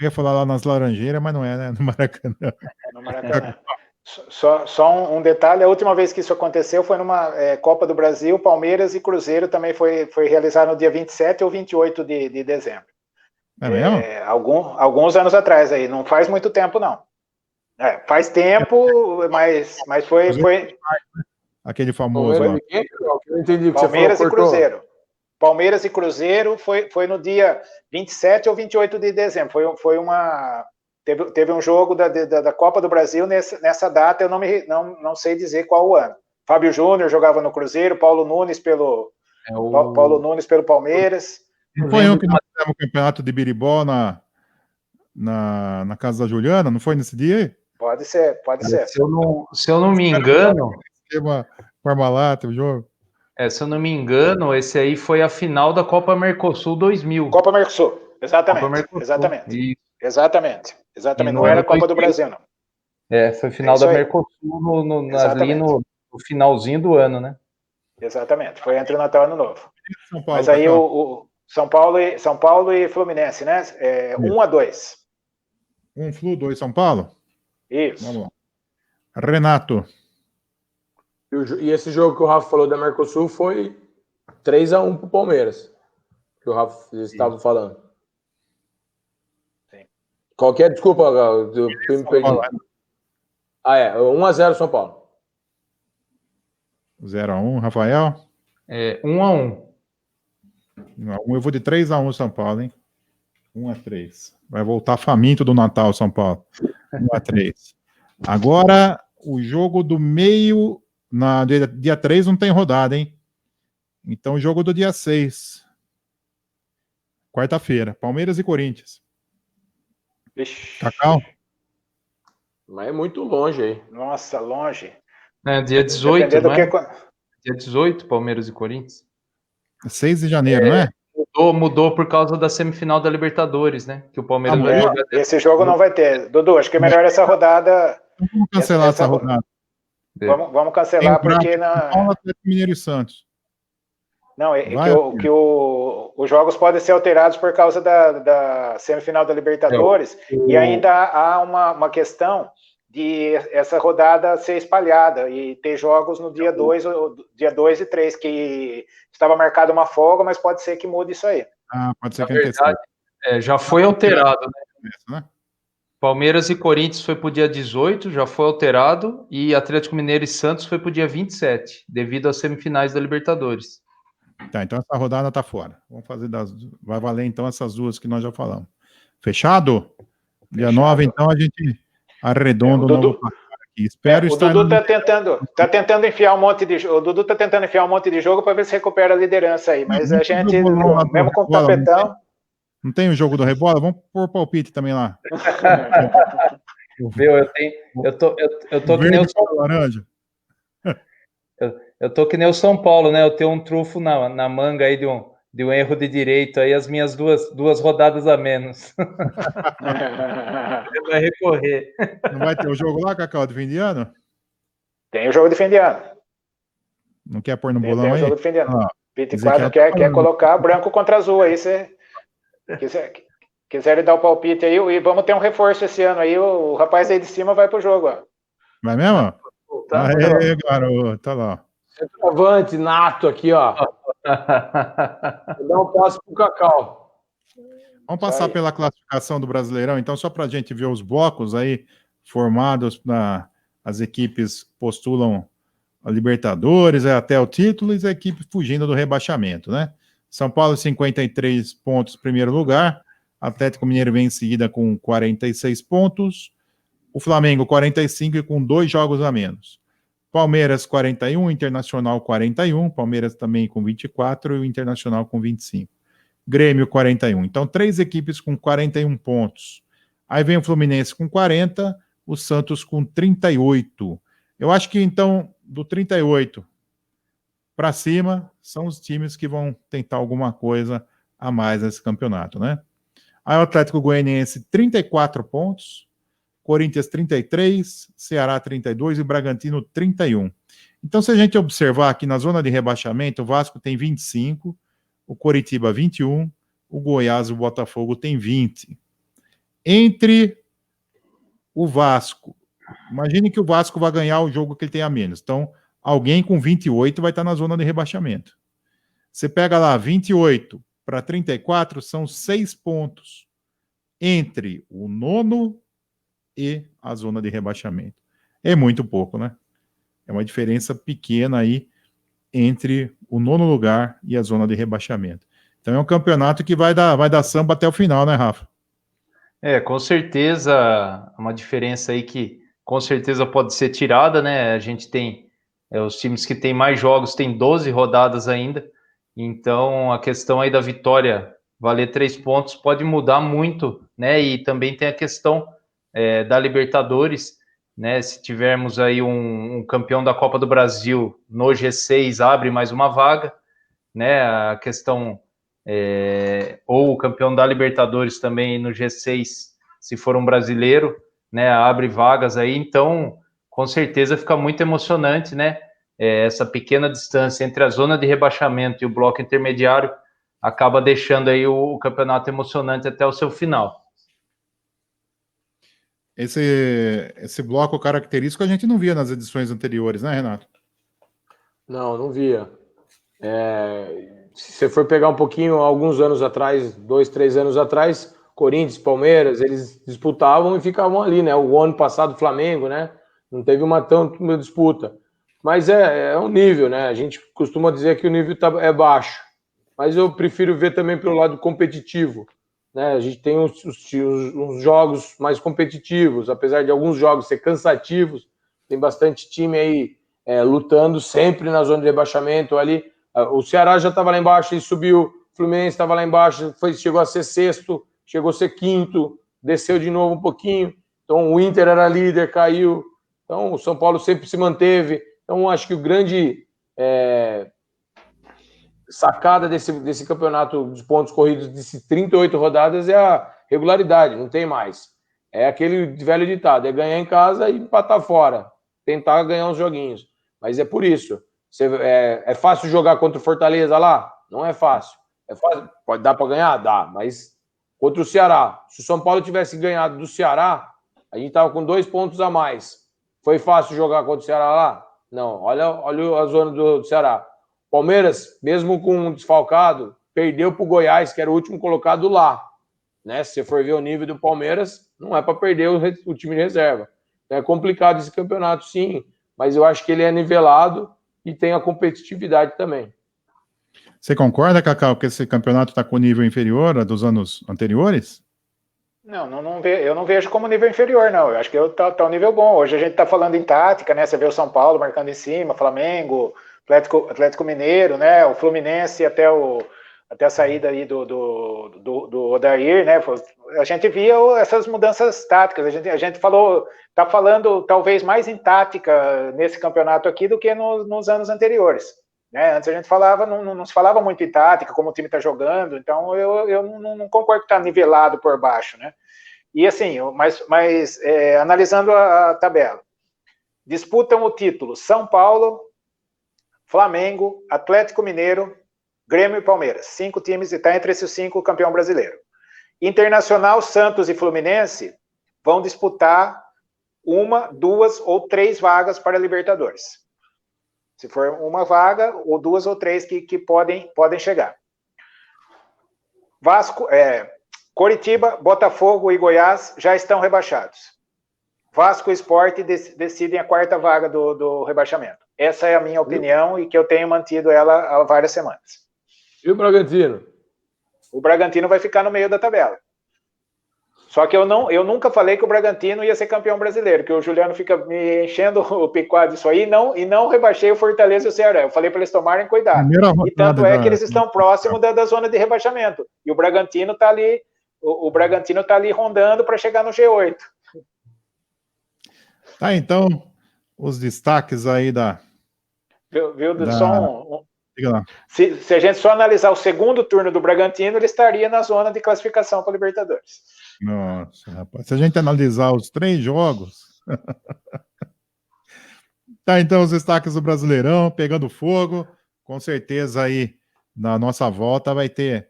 Eu ia falar lá nas Laranjeiras, mas não é, né? No Maracanã. No Maracanã. Só um detalhe, a última vez que isso aconteceu foi numa Copa do Brasil, Palmeiras e Cruzeiro também foi realizado no dia 27 ou 28 de dezembro. É mesmo? Alguns anos atrás aí, não faz muito tempo, não. Faz tempo, mas foi Aquele famoso Palmeiras lá. e quem? Eu não entendi o que Palmeiras você e falou, cortou. Cruzeiro. Palmeiras e Cruzeiro foi no dia 27 ou 28 de dezembro. Teve um jogo da Copa do Brasil nessa data, eu não sei dizer qual o ano. Fábio Júnior jogava no Cruzeiro, Paulo Nunes pelo Palmeiras. Não foi um que nós fizemos o campeonato de biribol na casa da Juliana? Não foi nesse dia aí? Pode ser. Se eu não me engano, Esquema Parmalat, o jogo. se eu não me engano, esse aí foi a final da Copa Mercosul 2000. Copa Mercosul, exatamente. Copa Mercosul. Exatamente. E Não era Copa do Brasil, não. Foi final da Mercosul ali no finalzinho do ano, né? Exatamente. Foi entre o Natal e o Ano Novo. São Paulo, mas aí o São Paulo e Fluminense, né? 1-2. 1 Flu, 2 São Paulo? Isso. Vamos lá. Renato. E esse jogo que o Rafa falou da Mercosul foi 3-1 pro Palmeiras. Que o Rafa estava falando. Sim. Qualquer desculpa, eu me perdi. 1-0 São Paulo. 0-1, Rafael? 1-1. 1-1, eu vou de 3-1 São Paulo, hein? 1-3. Vai voltar faminto do Natal, São Paulo. 1-3. Agora, o jogo do meio, dia 3 não tem rodada, hein? Então, o jogo do dia 6. Quarta-feira, Palmeiras e Corinthians. Vixe. Cacau? Mas é muito longe aí. Nossa, longe. Dia 18, Dependendo não é? Dia 18, Palmeiras e Corinthians. 6 de janeiro, não é? Mudou por causa da semifinal da Libertadores, né? Que o Palmeiras vai jogar. Esse jogo não vai ter. Dudu, acho que é melhor essa rodada. Vamos cancelar essa rodada. Vamos cancelar porque Atlético Mineiro e Santos. Não, os jogos podem ser alterados por causa da semifinal da Libertadores e ainda há uma questão de essa rodada ser espalhada e ter jogos no dia 2 e 3, que estava marcada uma folga, mas pode ser que mude isso aí. Pode ser que verdade, já foi alterado, né? Palmeiras e Corinthians foi para o dia 18, já foi alterado, e Atlético Mineiro e Santos foi para o dia 27, devido às semifinais da Libertadores. Tá, então essa rodada tá fora. Vamos fazer vai valer então essas duas que nós já falamos. Fechado? Dia 9, então a gente arredonda o novo placar aqui. Espero estar. O Dudu tá tentando enfiar um monte de jogo. O Dudu tá tentando enfiar um monte de jogo para ver se recupera a liderança aí, mas a gente, mesmo com o tapetão. Não tem o jogo do Rebola? Vamos pôr palpite também lá. Eu tô que nem o São laranja. Eu tô que nem o São Paulo, né? Eu tenho um trunfo na manga aí de um erro de direito aí, as minhas duas rodadas a menos. Vai recorrer. Não vai ter o jogo lá, Cacau, de fim de ano? Tem o jogo de fim de ano. Não quer pôr no bolão aí? Tem o jogo de fim de ano. 24 quer colocar branco contra azul aí, se quiser dar o palpite aí, e vamos ter um reforço esse ano aí, o rapaz aí de cima vai pro jogo, ó. Vai mesmo? Aê, garoto, tá lá. Centroavante nato aqui, ó. Vou dar um passo pro Cacau. Vamos passar pela classificação do Brasileirão, então, só para a gente ver os blocos aí formados, as equipes postulam a Libertadores, até o título, e as equipes fugindo do rebaixamento, né? São Paulo, 53 pontos, primeiro lugar. Atlético Mineiro vem em seguida com 46 pontos. O Flamengo, 45 e com 2 jogos a menos. Palmeiras, 41, Internacional, 41. Palmeiras também com 24 e o Internacional com 25. Grêmio, 41. Então, 3 equipes com 41 pontos. Aí vem o Fluminense com 40, o Santos com 38. Eu acho que, então, do 38 para cima, são os times que vão tentar alguma coisa a mais nesse campeonato, né? Aí o Atlético Goianiense, 34 pontos. Corinthians 33, Ceará 32 e Bragantino 31. Então, se a gente observar aqui na zona de rebaixamento, o Vasco tem 25, o Coritiba 21, o Goiás e o Botafogo tem 20. Entre o Vasco, imagine que o Vasco vai ganhar o jogo que ele tem a menos. Então, alguém com 28 vai estar na zona de rebaixamento. Você pega lá 28 para 34 são 6 pontos entre o 9º e a zona de rebaixamento. É muito pouco, né? É uma diferença pequena aí entre o 9º lugar e a zona de rebaixamento. Então é um campeonato que vai dar samba até o final, né, Rafa? Com certeza, uma diferença aí que com certeza pode ser tirada, né? A gente tem os times que têm mais jogos, tem 12 rodadas ainda, então a questão aí da vitória valer 3 pontos pode mudar muito, né? E também tem a questão da Libertadores, né? Se tivermos aí um campeão da Copa do Brasil no G6, abre mais uma vaga, né? A questão ou o campeão da Libertadores também no G6, se for um brasileiro, né? Abre vagas aí, então com certeza fica muito emocionante, né? Essa pequena distância entre a zona de rebaixamento e o bloco intermediário acaba deixando aí o campeonato emocionante até o seu final. Esse bloco característico a gente não via nas edições anteriores, né, Renato? Não via. Se você for pegar um pouquinho, alguns anos atrás, 2, 3 anos atrás, Corinthians, Palmeiras, eles disputavam e ficavam ali, né? O ano passado, Flamengo, né? Não teve uma disputa. Mas é um nível, né? A gente costuma dizer que o nível é baixo. Mas eu prefiro ver também pelo lado competitivo, né? A gente tem uns jogos mais competitivos, apesar de alguns jogos ser cansativos, tem bastante time aí lutando sempre na zona de rebaixamento ali. O Ceará já estava lá embaixo, ele subiu, o Fluminense estava lá embaixo, chegou a ser sexto, chegou a ser quinto, desceu de novo um pouquinho. Então o Inter era líder, caiu. Então o São Paulo sempre se manteve. Então acho que o grande sacada desse campeonato de pontos corridos de 38 rodadas é a regularidade, não tem mais. É aquele velho ditado, é ganhar em casa e empatar fora, tentar ganhar uns joguinhos. Mas é por isso. É fácil jogar contra o Fortaleza lá? Não é fácil. É fácil. Pode dar para ganhar? Dá, mas contra o Ceará. Se o São Paulo tivesse ganhado do Ceará, a gente estava com 2 pontos a mais. Foi fácil jogar contra o Ceará lá? Não. Olha a zona do Ceará. Palmeiras, mesmo com um desfalcado, perdeu para o Goiás, que era o último colocado lá. Né? Se você for ver o nível do Palmeiras, não é para perder o time de reserva. Então é complicado esse campeonato, sim, mas eu acho que ele é nivelado e tem a competitividade também. Você concorda, Cacau, que esse campeonato está com nível inferior a dos anos anteriores? Eu não vejo como nível inferior, não. Eu acho que tá um nível bom. Hoje a gente está falando em tática, né? Você vê o São Paulo marcando em cima, Flamengo, Atlético Mineiro, né? O Fluminense até a saída aí do Odair, né? A gente via essas mudanças táticas. A gente tá falando talvez mais em tática nesse campeonato aqui do que nos anos anteriores. Né? Antes a gente não se falava muito em tática, como o time está jogando, então eu não concordo que está nivelado por baixo, né? E assim, mas analisando a tabela, disputam o título São Paulo, Flamengo, Atlético Mineiro, Grêmio e Palmeiras. 5 times, e está entre esses 5 o campeão brasileiro. Internacional, Santos e Fluminense vão disputar 1, 2 ou 3 vagas para a Libertadores. Se for uma vaga, ou 2 ou 3 que podem chegar. Coritiba, Botafogo e Goiás já estão rebaixados. Vasco e Sport decidem a 4ª vaga do rebaixamento. Essa é a minha opinião e que eu tenho mantido ela há várias semanas. E o Bragantino? O Bragantino vai ficar no meio da tabela. Só que eu nunca falei que o Bragantino ia ser campeão brasileiro, que o Juliano fica me enchendo o picuado disso aí, e não rebaixei o Fortaleza e o Ceará. Eu falei para eles tomarem cuidado. E tanto é que eles estão próximos da zona de rebaixamento. E o Bragantino está ali, rondando para chegar no G8. Tá, então, os destaques aí Se a gente só analisar o segundo turno do Bragantino, ele estaria na zona de classificação para a Libertadores. Nossa, rapaz. Se a gente analisar os 3 jogos... Tá, então, os destaques do Brasileirão, pegando fogo. Com certeza aí, na nossa volta, vai ter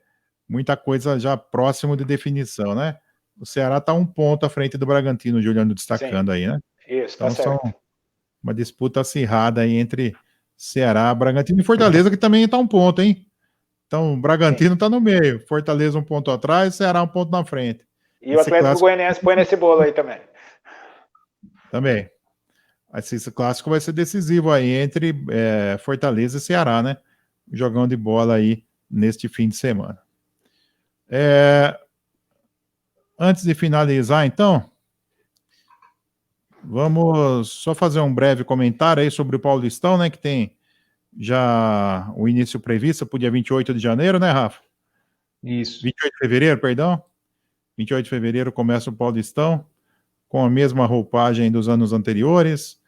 muita coisa já próximo de definição, né? O Ceará está 1 ponto à frente do Bragantino, o Juliano destacando. Sim. Aí, né? Isso, então, tá certo. São uma disputa acirrada aí entre Ceará, Bragantino e Fortaleza, que também está 1 ponto, hein? Então, o Bragantino está no meio, Fortaleza um ponto atrás, Ceará um ponto na frente. E o Atlético Goianiense põe nesse bolo aí também. Também. Esse clássico vai ser decisivo aí entre Fortaleza e Ceará, né? Jogão de bola aí neste fim de semana. Antes de finalizar, então, vamos só fazer um breve comentário aí sobre o Paulistão, né? Que tem já o início previsto para o dia 28 de janeiro, né, Rafa? Isso. 28 de fevereiro, perdão. 28 de fevereiro começa o Paulistão, com a mesma roupagem dos anos anteriores.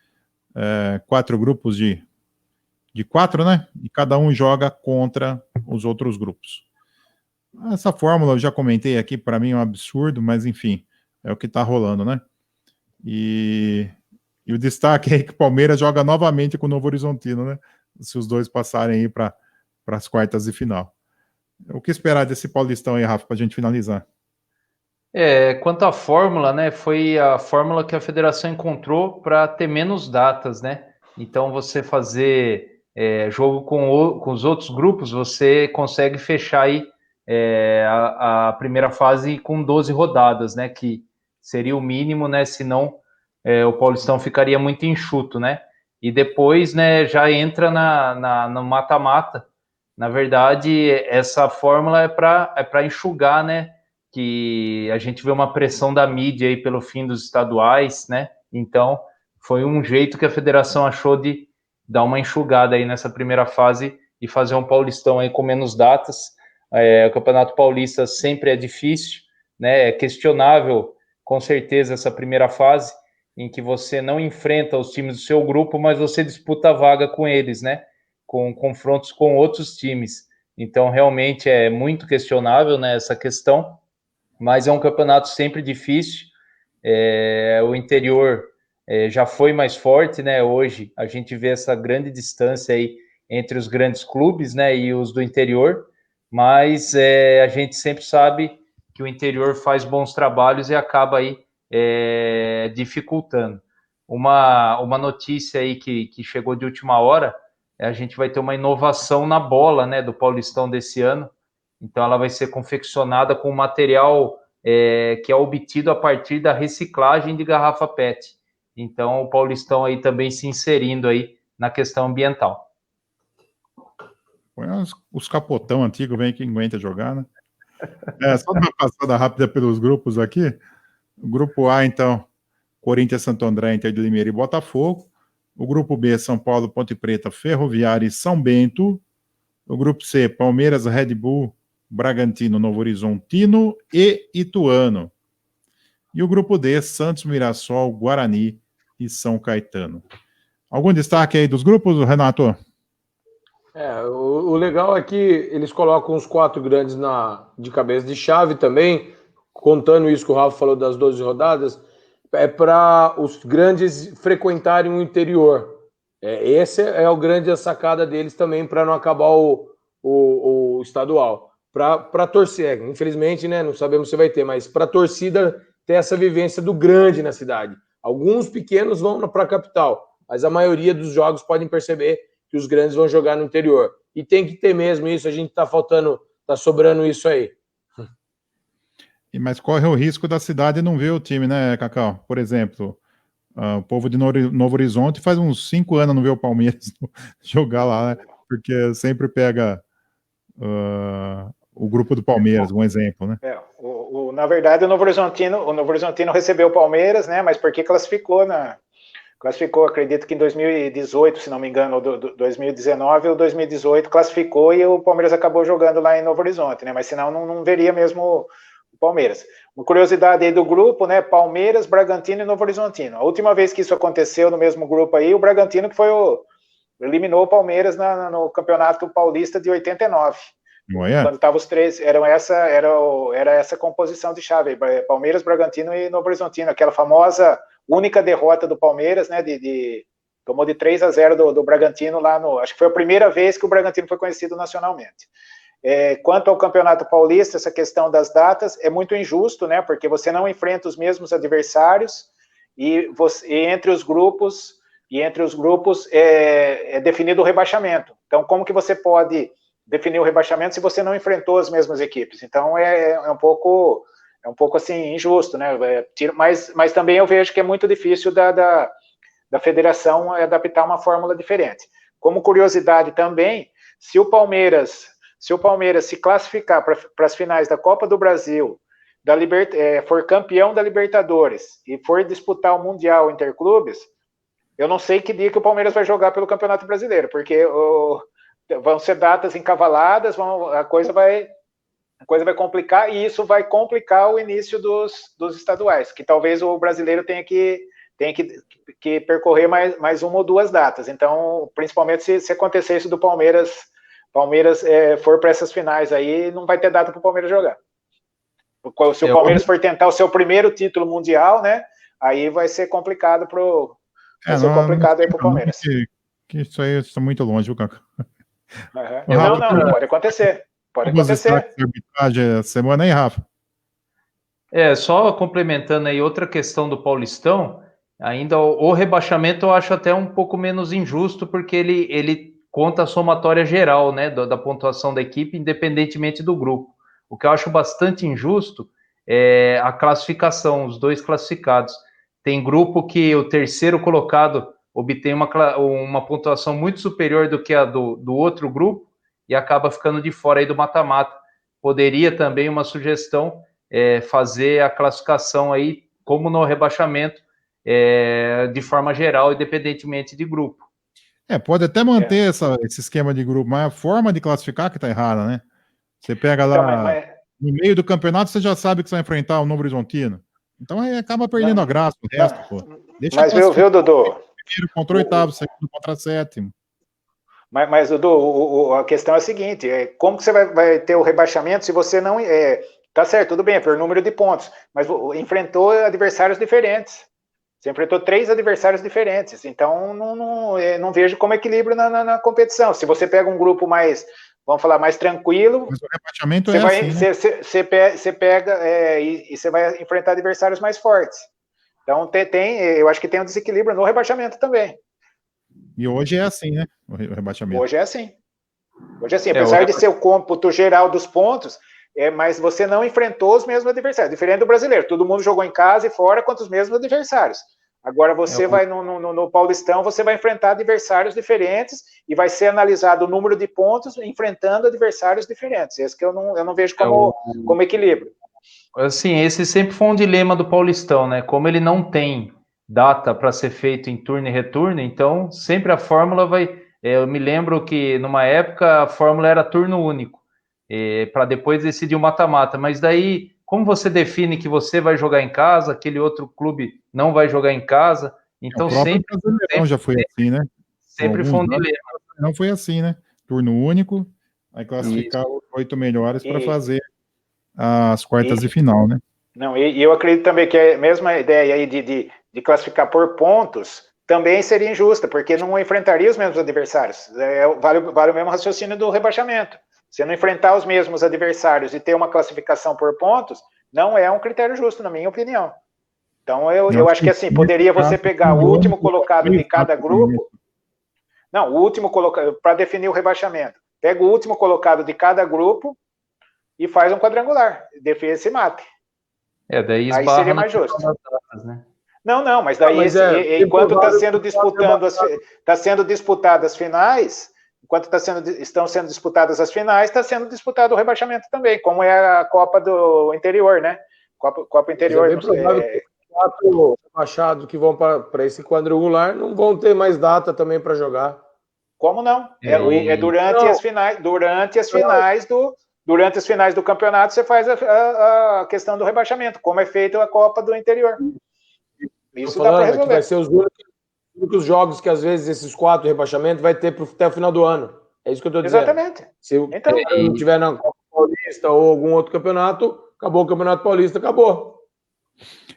4 grupos de 4, né? E cada um joga contra os outros grupos. Essa fórmula eu já comentei aqui, para mim é um absurdo, mas enfim, é o que está rolando, né? E o destaque é que o Palmeiras joga novamente com o Novo Horizontino, né? Se os dois passarem aí para as quartas de final. O que esperar desse Paulistão aí, Rafa, para a gente finalizar? Quanto à fórmula, né? Foi a fórmula que a federação encontrou para ter menos datas, né? Então, você fazer jogo com os outros grupos, você consegue fechar aí a primeira fase com 12 rodadas, né? Que seria o mínimo, né? Senão o Paulistão ficaria muito enxuto, né? E depois, né, já entra no mata-mata. Na verdade, essa fórmula é para enxugar, né? Que a gente vê uma pressão da mídia aí pelo fim dos estaduais, né? Então, foi um jeito que a federação achou de dar uma enxugada aí nessa primeira fase e fazer um Paulistão aí com menos datas. O Campeonato Paulista sempre é difícil, né? É questionável, com certeza, essa primeira fase, em que você não enfrenta os times do seu grupo, mas você disputa a vaga com eles, né? Com confrontos com outros times. Então, realmente é muito questionável, né, essa questão, mas é um campeonato sempre difícil. O interior já foi mais forte, né? Hoje a gente vê essa grande distância aí entre os grandes clubes, né, e os do interior, mas a gente sempre sabe que o interior faz bons trabalhos e acaba aí dificultando. Uma notícia aí que chegou de última hora, a gente vai ter uma inovação na bola, né, do Paulistão desse ano. Então ela vai ser confeccionada com material que é obtido a partir da reciclagem de garrafa PET. Então o Paulistão aí também se inserindo aí na questão ambiental. Põe os capotão antigos, vem que aguenta jogar, né? Só uma passada rápida pelos grupos aqui. O grupo A, então, Corinthians, Santo André, Inter de Limeira e Botafogo. O grupo B, São Paulo, Ponte Preta, Ferroviária e São Bento. O grupo C, Palmeiras, Red Bull, Bragantino, Novo Horizontino e Ituano. E o grupo D, Santos, Mirassol, Guarani e São Caetano. Algum destaque aí dos grupos, Renato? O legal é que eles colocam os 4 grandes de cabeça de chave também, contando isso que o Rafa falou das 12 rodadas, para os grandes frequentarem o interior. Essa é a grande sacada deles também, para não acabar o estadual. Para torcer, infelizmente, né, não sabemos se vai ter, mas para a torcida ter essa vivência do grande na cidade. Alguns pequenos vão para a capital, mas a maioria dos jogos podem perceber que os grandes vão jogar no interior. E tem que ter mesmo isso, a gente está sobrando isso aí. Mas corre o risco da cidade não ver o time, né, Cacau? Por exemplo, o povo de Novo Horizonte faz uns 5 anos não vê o Palmeiras jogar lá, né? Porque sempre pega o grupo do Palmeiras, um exemplo, né? Na verdade, o Novo Horizontino recebeu o Palmeiras, né? Mas porque classificou, acredito que em 2018, se não me engano, 2019 ou 2018, classificou e o Palmeiras acabou jogando lá em Novo Horizonte, né? Mas senão não veria mesmo o Palmeiras. Uma curiosidade aí do grupo, né? Palmeiras, Bragantino e Novo Horizontino. A última vez que isso aconteceu no mesmo grupo aí, o Bragantino que eliminou o Palmeiras no Campeonato Paulista de 89. Quando estavam os 3, era essa composição de chave, Palmeiras, Bragantino e Novo Horizontino, aquela famosa única derrota do Palmeiras, né, tomou de 3-0 do Bragantino lá acho que foi a primeira vez que o Bragantino foi conhecido nacionalmente. Quanto ao Campeonato Paulista, essa questão das datas é muito injusto, né, porque você não enfrenta os mesmos adversários e entre os grupos é definido o rebaixamento. Então, como que você pode definir o rebaixamento se você não enfrentou as mesmas equipes. Então é um pouco assim injusto, né? Mas também eu vejo que é muito difícil da federação adaptar uma fórmula diferente. Como curiosidade também, se o Palmeiras se classificar para as finais da Copa do Brasil, for campeão da Libertadores e for disputar o Mundial Interclubes, eu não sei que dia que o Palmeiras vai jogar pelo Campeonato Brasileiro, porque vão ser datas encavaladas, a coisa vai complicar, e isso vai complicar o início dos estaduais, que talvez o brasileiro tenha que percorrer mais uma ou duas datas. Então, principalmente se acontecer isso do Palmeiras for para essas finais aí, não vai ter data para o Palmeiras jogar. Se o Palmeiras for tentar o seu primeiro título mundial, né, aí vai ser complicado para o Palmeiras. Que isso aí está muito longe, viu, Cacau? Não, pode acontecer. Pode acontecer. Arbitragem semana aí, Rafa? Só complementando aí outra questão do Paulistão, ainda o rebaixamento eu acho até um pouco menos injusto, porque ele conta a somatória geral, né, da pontuação da equipe, independentemente do grupo. O que eu acho bastante injusto é a classificação, os dois classificados. Tem grupo que o terceiro colocado obtém uma pontuação muito superior do que a do outro grupo e acaba ficando de fora aí do mata-mata. Poderia também, uma sugestão, fazer a classificação aí, como no rebaixamento, de forma geral, independentemente de grupo. Pode até manter esse esquema de grupo, mas a forma de classificar que está errada, né? Você pega lá, no meio do campeonato, você já sabe que você vai enfrentar o Novo Horizontino. Então aí acaba perdendo a graça, o resto, pô. Mas viu, Dudu? Primeiro contra o oitavo, segundo contra sétimo. Mas, Dudu, a questão é a seguinte, como que você vai ter o rebaixamento se você não... tá certo, tudo bem, por número de pontos, mas enfrentou adversários diferentes. Você enfrentou 3 adversários diferentes, então não vejo como equilíbrio na competição. Se você pega um grupo mais, vamos falar, mais tranquilo, mas o rebaixamento você pega e você vai enfrentar adversários mais fortes. Então eu acho que tem um desequilíbrio no rebaixamento também. E hoje é assim, né? O rebaixamento. Hoje é assim. Apesar de ser o cômputo geral dos pontos, mas você não enfrentou os mesmos adversários. Diferente do brasileiro, todo mundo jogou em casa e fora contra os mesmos adversários. Agora você vai no Paulistão, você vai enfrentar adversários diferentes e vai ser analisado o número de pontos enfrentando adversários diferentes. Esse que eu não vejo como equilíbrio. Assim, esse sempre foi um dilema do Paulistão, né? Como ele não tem data para ser feito em turno e retorno, então sempre a fórmula vai... eu me lembro que numa época a fórmula era turno único, para depois decidir o mata-mata, mas daí como você define que você vai jogar em casa, aquele outro clube não vai jogar em sempre já foi assim, né? Sempre foi um dilema. Não foi assim, né? Turno único, vai classificar os 8 melhores para fazer as quartas de final, né? Não, e eu acredito também que a mesma ideia aí de classificar por pontos também seria injusta, porque não enfrentaria os mesmos adversários. Vale o mesmo raciocínio do rebaixamento. Você não enfrentar os mesmos adversários e ter uma classificação por pontos, não é um critério justo, na minha opinião. Então, eu acho que assim, poderia você pegar o último colocado de cada grupo. Não, o último colocado, para definir o rebaixamento. Pega o último colocado de cada grupo e faz um quadrangular. Define esse mate. Daí aí seria mais justo. Datas, né? Não, mas daí, enquanto está sendo disputadas as finais, enquanto estão sendo disputadas as finais, está sendo disputado o rebaixamento também, como é a Copa do Interior, né? Copa Interior. É bem provável que os 4 rebaixados que vão para esse quadrangular não vão ter mais data também para jogar. Como não? Durante as finais do campeonato, você faz a questão do rebaixamento, como é feita a Copa do Interior. Isso dá para resolver. Vai ser os únicos jogos que, às vezes, esses 4 rebaixamentos vai ter até o final do ano. É isso que eu estou dizendo. Exatamente. Se não tiver na Copa Paulista ou algum outro campeonato, acabou o Campeonato Paulista, acabou.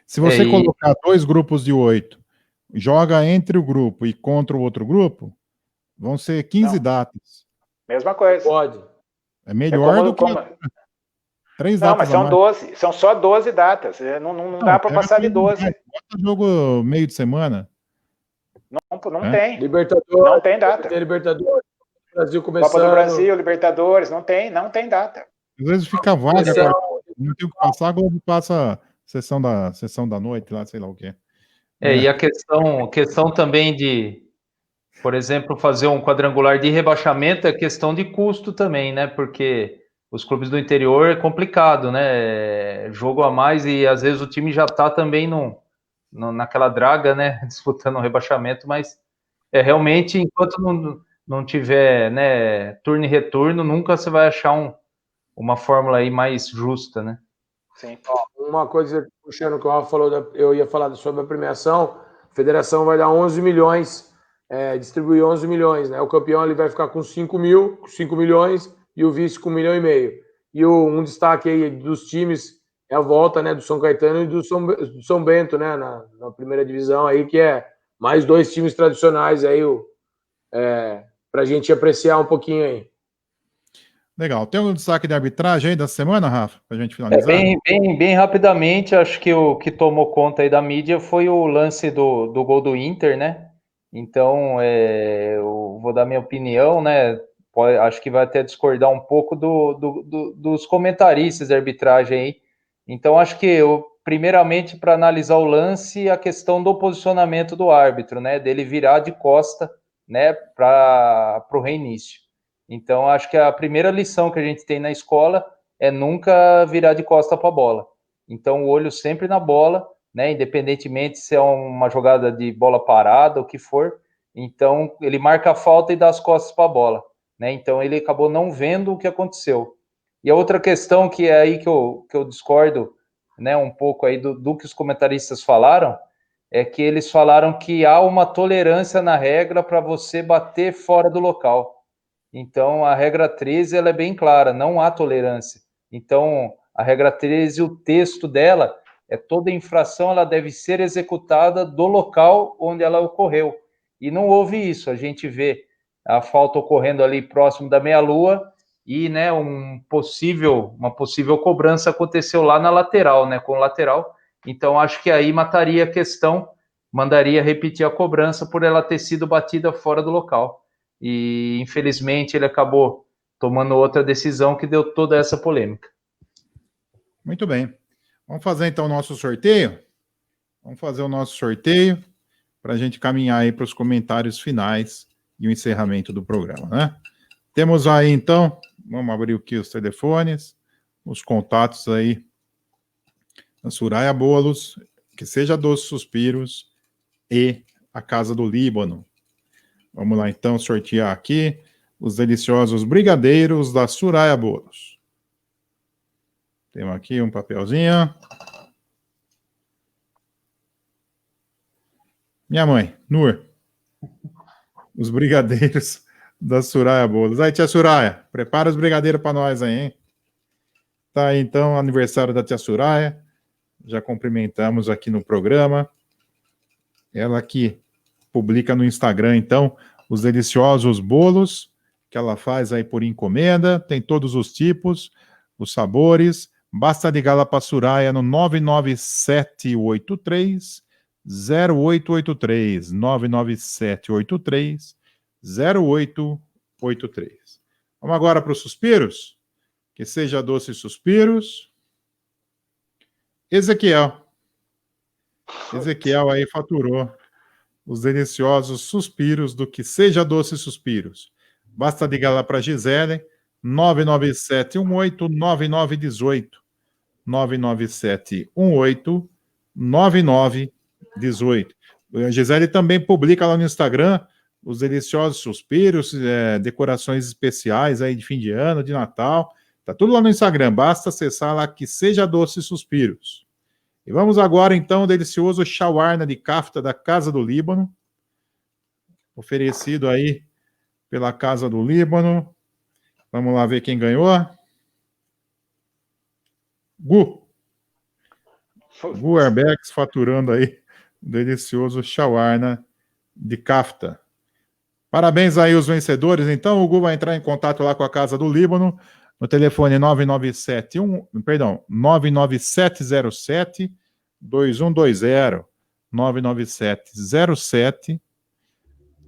Se você colocar 2 grupos de 8, joga entre o grupo e contra o outro grupo, vão ser 15 datas. Mesma coisa. Pode. É melhor do que 3 datas. Não, mas são 12, são só 12 datas. Não dá para passar de 12. Bota jogo meio de semana. Não tem. Libertadores. Não tem data. Tem Libertadores. Brasil começando. Copa do Brasil, Libertadores, não tem data. Às vezes fica vaga, não tem o que passar, a Globo passa sessão da noite lá, sei lá o quê. E a questão também de, por exemplo, fazer um quadrangular de rebaixamento é questão de custo também, né? Porque os clubes do interior é complicado, né? Jogo a mais e às vezes o time já tá também naquela draga, né? Disputando o rebaixamento, mas realmente, enquanto não tiver, né, turno e retorno, nunca você vai achar uma fórmula aí mais justa, né? Sim. Uma coisa, puxando o que o Rafa falou, eu ia falar sobre a premiação, a federação vai dar 11 milhões, distribuir 11 milhões, né? O campeão ele vai ficar com 5 milhões e o vice com 1,5 milhão. E um destaque aí dos times é a volta, né, do São Caetano e do São Bento, né, na primeira divisão aí, que é mais 2 times tradicionais aí, pra gente apreciar um pouquinho aí. Legal. Tem um destaque de arbitragem aí da semana, Rafa, pra gente finalizar? Bem rapidamente, acho que o que tomou conta aí da mídia foi o lance do gol do Inter, né? Então, eu vou dar minha opinião, né? Acho que vai até discordar um pouco dos comentaristas de arbitragem aí. Então, acho que, primeiramente, para analisar o lance, a questão do posicionamento do árbitro, né? Dele virar de costa, né? Para o reinício. Então, acho que a primeira lição que a gente tem na escola é nunca virar de costa para a bola. Então, o olho sempre na bola, né? Independentemente se é uma jogada de bola parada, o que for. Então, ele marca a falta e dá as costas para a bola, né? Então, ele acabou não vendo o que aconteceu. E a outra questão que é aí que eu discordo, né, um pouco aí do que os comentaristas falaram, é que eles falaram que há uma tolerância na regra para você bater fora do local. Então, a regra 13 ela é bem clara, não há tolerância. Então, a regra 13, o texto dela toda infração ela deve ser executada do local onde ela ocorreu. E não houve isso. A gente vê a falta ocorrendo ali próximo da meia-lua e, né, uma possível cobrança aconteceu lá na lateral, né, com o lateral. Então, acho que aí mataria a questão, mandaria repetir a cobrança por ela ter sido batida fora do local. E, infelizmente, ele acabou tomando outra decisão que deu toda essa polêmica. Muito bem. Vamos fazer, então, o nosso sorteio? Vamos fazer o nosso sorteio para a gente caminhar aí para os comentários finais e o encerramento do programa, né? Temos aí, então, vamos abrir aqui os telefones, os contatos aí da Soraya Bolos, que seja Doce Suspiros e a Casa do Líbano. Vamos lá, então, sortear aqui os deliciosos brigadeiros da Soraya Bolos. Temos aqui um papelzinho. Minha mãe, Nur. Os brigadeiros da Soraya Bolos. Aí, tia Soraya, prepara os brigadeiros para nós aí, hein? Tá aí, então, aniversário da tia Soraya. Já cumprimentamos aqui no programa. Ela que publica no Instagram, então, os deliciosos bolos que ela faz aí por encomenda. Tem todos os tipos, os sabores. Basta ligar lá para a Soraya no 99783 0883. 99783 0883. Vamos agora para os suspiros? Que seja doce suspiros. Ezequiel aí faturou os deliciosos suspiros do que seja doce suspiros. Basta ligar lá para a Gisele, 99718-9918. 99718-9918. A Gisele também publica lá no Instagram os deliciosos suspiros, decorações especiais aí de fim de ano, de Natal. Tá tudo lá no Instagram, basta acessar lá que seja doce suspiros. E vamos agora, então, ao delicioso shawarma de kafta da Casa do Líbano, oferecido aí pela Casa do Líbano. Vamos lá ver quem ganhou. Gu Arbex faturando aí o delicioso shawarma de kafta. Parabéns aí os vencedores. Então, o Gu vai entrar em contato lá com a Casa do Líbano no telefone 99707 2120 99707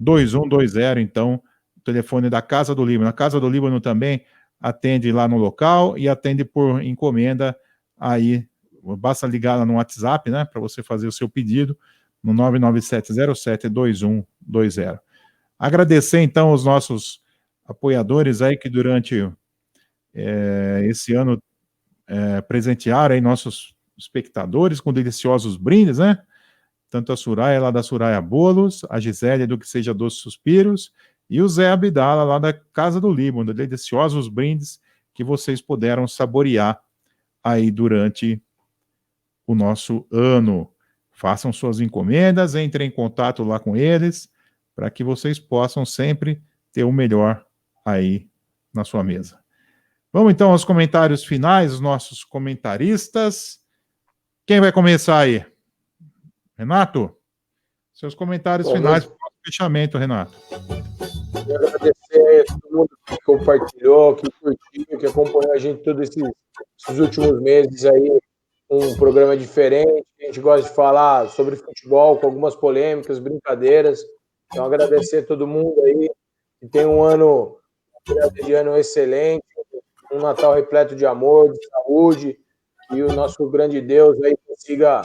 2120, então o telefone da Casa do Líbano. A Casa do Líbano também atende lá no local e atende por encomenda aí. Basta ligar lá no WhatsApp, né, para você fazer o seu pedido no 997072120. Agradecer, então, os nossos apoiadores aí que durante esse ano presentearam aí nossos espectadores com deliciosos brindes, né? Tanto a Soraya lá da Soraya Bolos, a Gisele do Que Seja Doce Suspiros e o Zé Abdala lá da Casa do Líbano, deliciosos brindes que vocês puderam saborear aí durante o nosso ano. Façam suas encomendas, entrem em contato lá com eles, para que vocês possam sempre ter o melhor aí na sua mesa. Vamos então aos comentários finais, os nossos comentaristas. Quem vai começar aí? Renato? Seus comentários finais para o fechamento, Renato. Quero agradecer a todo mundo que compartilhou, que curtiu, que acompanhou a gente todos esses últimos meses aí, um programa diferente. A gente gosta de falar sobre futebol, com algumas polêmicas, brincadeiras. Então, agradecer a todo mundo aí, que tem um ano excelente, um Natal repleto de amor, de saúde, e o nosso grande Deus aí consiga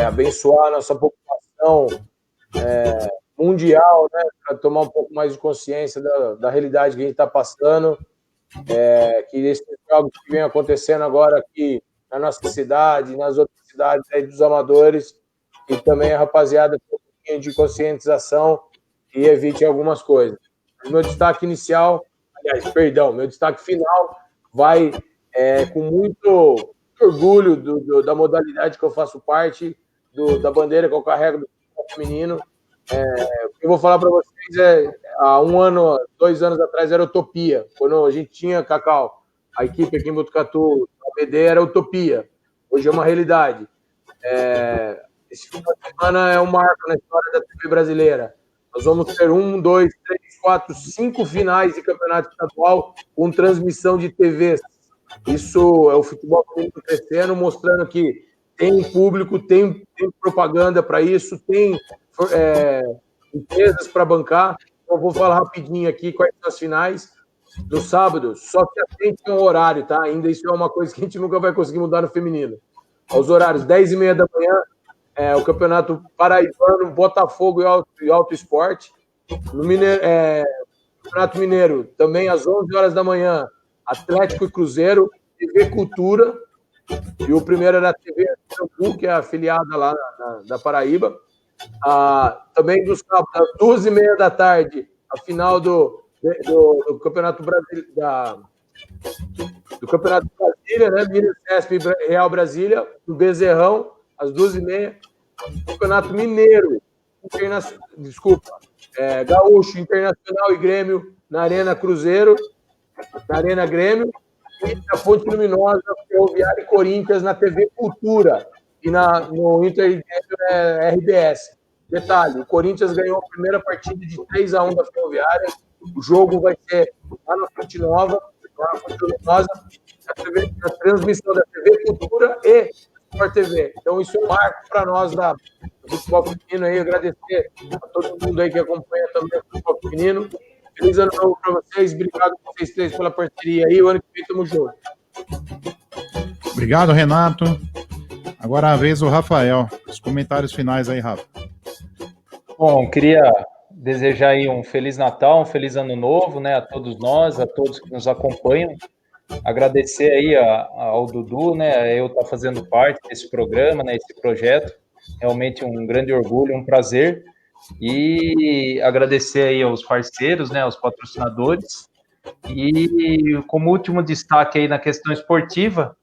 abençoar a nossa população mundial, né, para tomar um pouco mais de consciência da realidade que a gente está passando, que esses jogos que vem acontecendo agora aqui na nossa cidade, nas outras cidades aí dos amadores, e também a rapaziada tem um pouquinho de conscientização e evite algumas coisas. Meu destaque inicial, meu destaque final vai com muito orgulho da modalidade que eu faço parte, da bandeira que eu carrego do futebol feminino. O que eu vou falar para vocês há 2 anos atrás era utopia. Quando a gente tinha, Cacau, a equipe aqui em Botucatu, a BD era utopia. Hoje é uma realidade. Esse final de semana é um marco na história da TV brasileira. Nós vamos ter 1, 2, 3, 4, 5 finais de campeonato estadual com transmissão de TVs. Isso é o futebol crescendo, mostrando que tem público, tem propaganda para isso, tem empresas para bancar. Eu vou falar rapidinho aqui quais são as finais. No sábado, só se atente ao horário, tá? Ainda isso é uma coisa que a gente nunca vai conseguir mudar no feminino. Aos horários 10h30 da manhã, o Campeonato Paraibano, Botafogo e Alto Esporte. No Campeonato Mineiro, também às 11h da manhã, Atlético e Cruzeiro, TV Cultura, e o primeiro era a TV Campu, que é afiliada lá da Paraíba. Também no sábado, às 2h30 da tarde, a final do Campeonato do Campeonato Brasília, né? Minas Cesp Real Brasília, do Bezerrão, às 2h30. Campeonato Mineiro, Gaúcho, Internacional e Grêmio na Arena Cruzeiro, na Arena Grêmio, e na Fonte Luminosa, Ferroviária e Corinthians na TV Cultura e no Inter RBS. Detalhe, o Corinthians ganhou a primeira partida de 3-1 da Ferroviária. O jogo vai ser lá na Fonte Nova, lá na Fonte Luminosa, a transmissão da TV Cultura e Sport TV. Então, isso é um marco para nós do futebol feminino aí. Agradecer a todo mundo aí que acompanha também o futebol feminino. Feliz ano novo para vocês. Obrigado a vocês três pela parceria aí. O ano que vem estamos juntos. Obrigado, Renato. Agora a vez do Rafael. Os comentários finais aí, Rafa. Bom, queria desejar aí um Feliz Natal, um Feliz Ano Novo, né, a todos nós, a todos que nos acompanham. Agradecer aí ao Dudu, né, eu estar fazendo parte desse programa, né, esse projeto. Realmente um grande orgulho, um prazer. E agradecer aí aos parceiros, né, aos patrocinadores. E como último destaque aí na questão esportiva,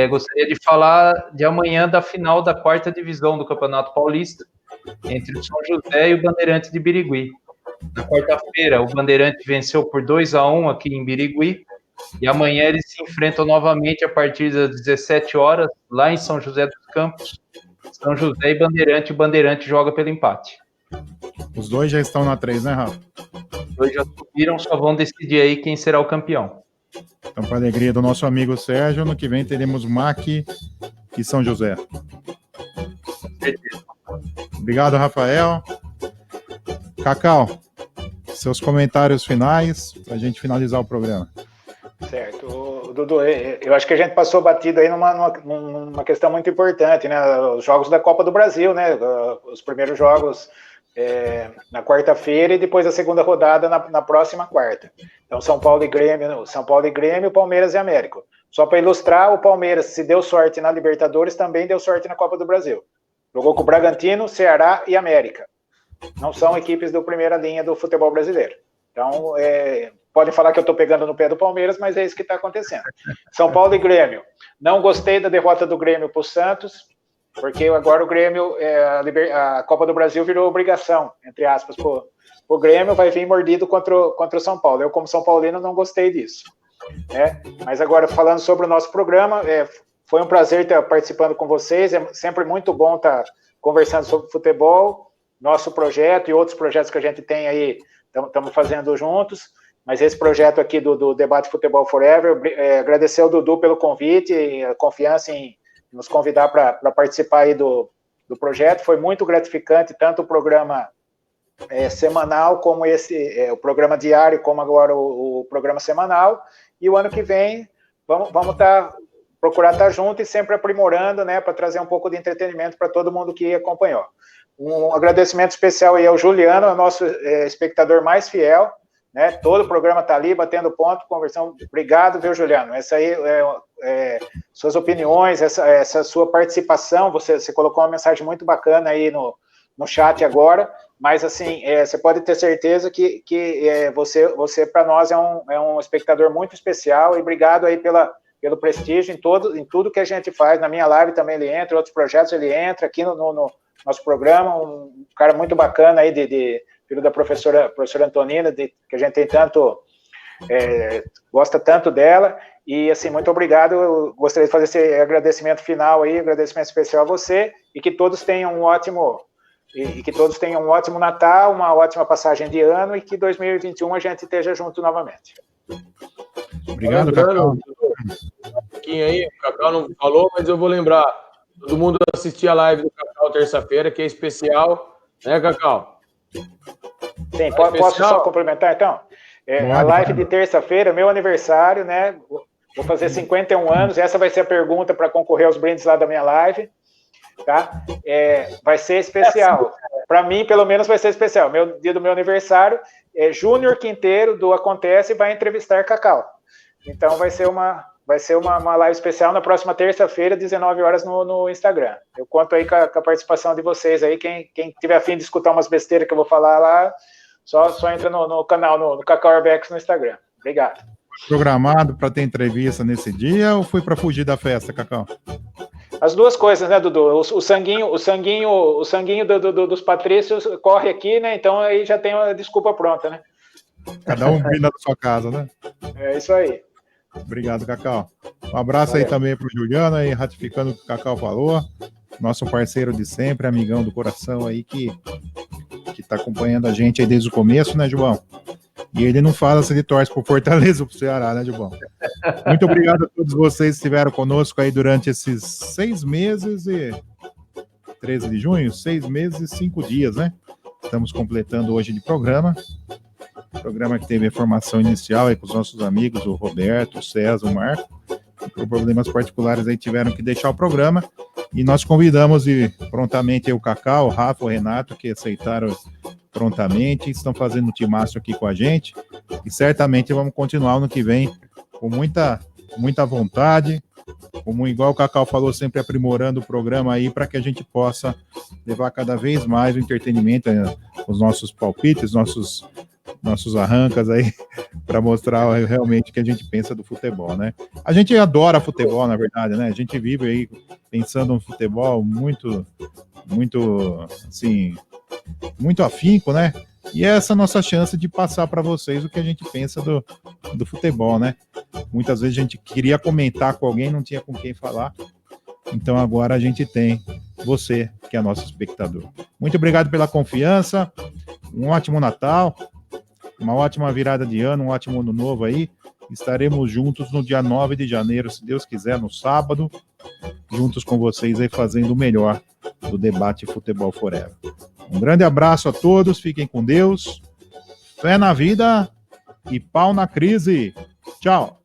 gostaria de falar de amanhã da final da 4ª divisão do Campeonato Paulista, entre o São José e o Bandeirante de Birigui. Na quarta-feira, o Bandeirante venceu por 2-1 aqui em Birigui, e amanhã eles se enfrentam novamente a partir das 17 horas, lá em São José dos Campos. São José e Bandeirante, o Bandeirante joga pelo empate. Os dois já estão na 3, né, Rafa? Os dois já subiram, só vão decidir aí quem será o campeão. Então, para a alegria do nosso amigo Sérgio, no que vem teremos MAC e São José. Certeza. Obrigado, Rafael. Cacau, seus comentários finais para a gente finalizar o programa. Certo. Dudu, eu acho que a gente passou batido aí numa questão muito importante, né? Os jogos da Copa do Brasil, né? Os primeiros jogos na quarta-feira e depois a segunda rodada na próxima quarta. Então, São Paulo e Grêmio, Palmeiras e América. Só para ilustrar, o Palmeiras, se deu sorte na Libertadores, também deu sorte na Copa do Brasil. Jogou com o Bragantino, Ceará e América. Não são equipes da primeira linha do futebol brasileiro. Então, podem falar que eu estou pegando no pé do Palmeiras, mas é isso que está acontecendo. São Paulo e Grêmio. Não gostei da derrota do Grêmio para o Santos, porque agora o Grêmio, a Copa do Brasil virou obrigação, entre aspas, o Grêmio vai vir mordido contra o São Paulo. Eu, como São Paulino, não gostei disso. Mas agora, falando sobre o nosso programa, foi um prazer estar participando com vocês, é sempre muito bom estar conversando sobre futebol, nosso projeto e outros projetos que a gente tem aí, estamos fazendo juntos, mas esse projeto aqui do Debate Futebol Forever, agradecer ao Dudu pelo convite e a confiança em nos convidar para participar aí do projeto, foi muito gratificante, tanto o programa semanal, como o programa diário, como agora o programa semanal, e o ano que vem vamos procurar estar junto e sempre aprimorando, né, para trazer um pouco de entretenimento para todo mundo que acompanhou. Um agradecimento especial aí ao Juliano, o nosso espectador mais fiel, né, todo o programa está ali, batendo ponto, conversando. Obrigado, viu, Juliano? Essa aí, suas opiniões, essa sua participação, você colocou uma mensagem muito bacana aí no chat agora, mas assim, você pode ter certeza que você para nós é um espectador muito especial, e obrigado aí pelo prestígio em tudo que a gente faz. Na minha live também ele entra, outros projetos ele entra, aqui no nosso programa, um cara muito bacana aí, filho da professora Antonina, que a gente tem gosta tanto dela, e assim, muito obrigado. Eu gostaria de fazer esse agradecimento final aí, agradecimento especial a você, e que todos tenham um ótimo Natal, uma ótima passagem de ano, e que 2021 a gente esteja junto novamente. Obrigado, Cacau. Aí, o Cacau não falou, mas eu vou lembrar, todo mundo assistir a live do Cacau terça-feira, que é especial, né, Cacau? Sim, posso só complementar, então? A live de terça-feira, meu aniversário, né? Vou fazer 51 anos, essa vai ser a pergunta para concorrer aos brindes lá da minha live, tá? Vai ser especial. Para mim, pelo menos, vai ser especial. Dia do meu aniversário, Júnior Quinteiro, do Acontece, vai entrevistar Cacau. Então, vai ser uma live especial na próxima terça-feira, 19 horas, no Instagram. Eu conto aí com a participação de vocês aí. Quem tiver a fim de escutar umas besteiras que eu vou falar lá, só entra no canal, no Cacau Arbex no Instagram. Obrigado. Programado para ter entrevista nesse dia ou foi para fugir da festa, Cacau? As duas coisas, né, Dudu? O sanguinho dos patrícios corre aqui, né? Então aí já tem a desculpa pronta, né? Cada um brinda da sua casa, né? É isso aí. Obrigado, Cacau. Um abraço aí também para o Juliano, aí, ratificando o que o Cacau falou. Nosso parceiro de sempre, amigão do coração aí, que está acompanhando a gente aí desde o começo, né, João? E ele não fala se ele torce pro Fortaleza ou pro Ceará, né, João? Muito obrigado a todos vocês que estiveram conosco aí durante esses 6 meses e 13 de junho, 6 meses e 5 dias, né? Estamos completando hoje de programa. Programa que teve a formação inicial aí com os nossos amigos, o Roberto, o César, o Marco. Por problemas particulares aí tiveram que deixar o programa. E nós convidamos prontamente o Cacau, o Rafa, o Renato, que aceitaram prontamente, estão fazendo um timaço aqui com a gente. E certamente vamos continuar no que vem com muita vontade, como igual o Cacau falou, sempre aprimorando o programa aí para que a gente possa levar cada vez mais o entretenimento, os nossos palpites, nossos arrancas aí, para mostrar realmente o que a gente pensa do futebol, né? A gente adora futebol, na verdade, né? A gente vive aí pensando no futebol muito, assim, muito afinco, né? E essa é a nossa chance de passar para vocês o que a gente pensa do futebol, né? Muitas vezes a gente queria comentar com alguém, não tinha com quem falar. Então agora a gente tem você, que é nosso espectador. Muito obrigado pela confiança, um ótimo Natal, uma ótima virada de ano, um ótimo ano novo aí. Estaremos juntos no dia 9 de janeiro, se Deus quiser, no sábado, juntos com vocês aí fazendo o melhor do Debate Futebol Forever. Um grande abraço a todos, fiquem com Deus. fé na vida e pau na crise. Tchau.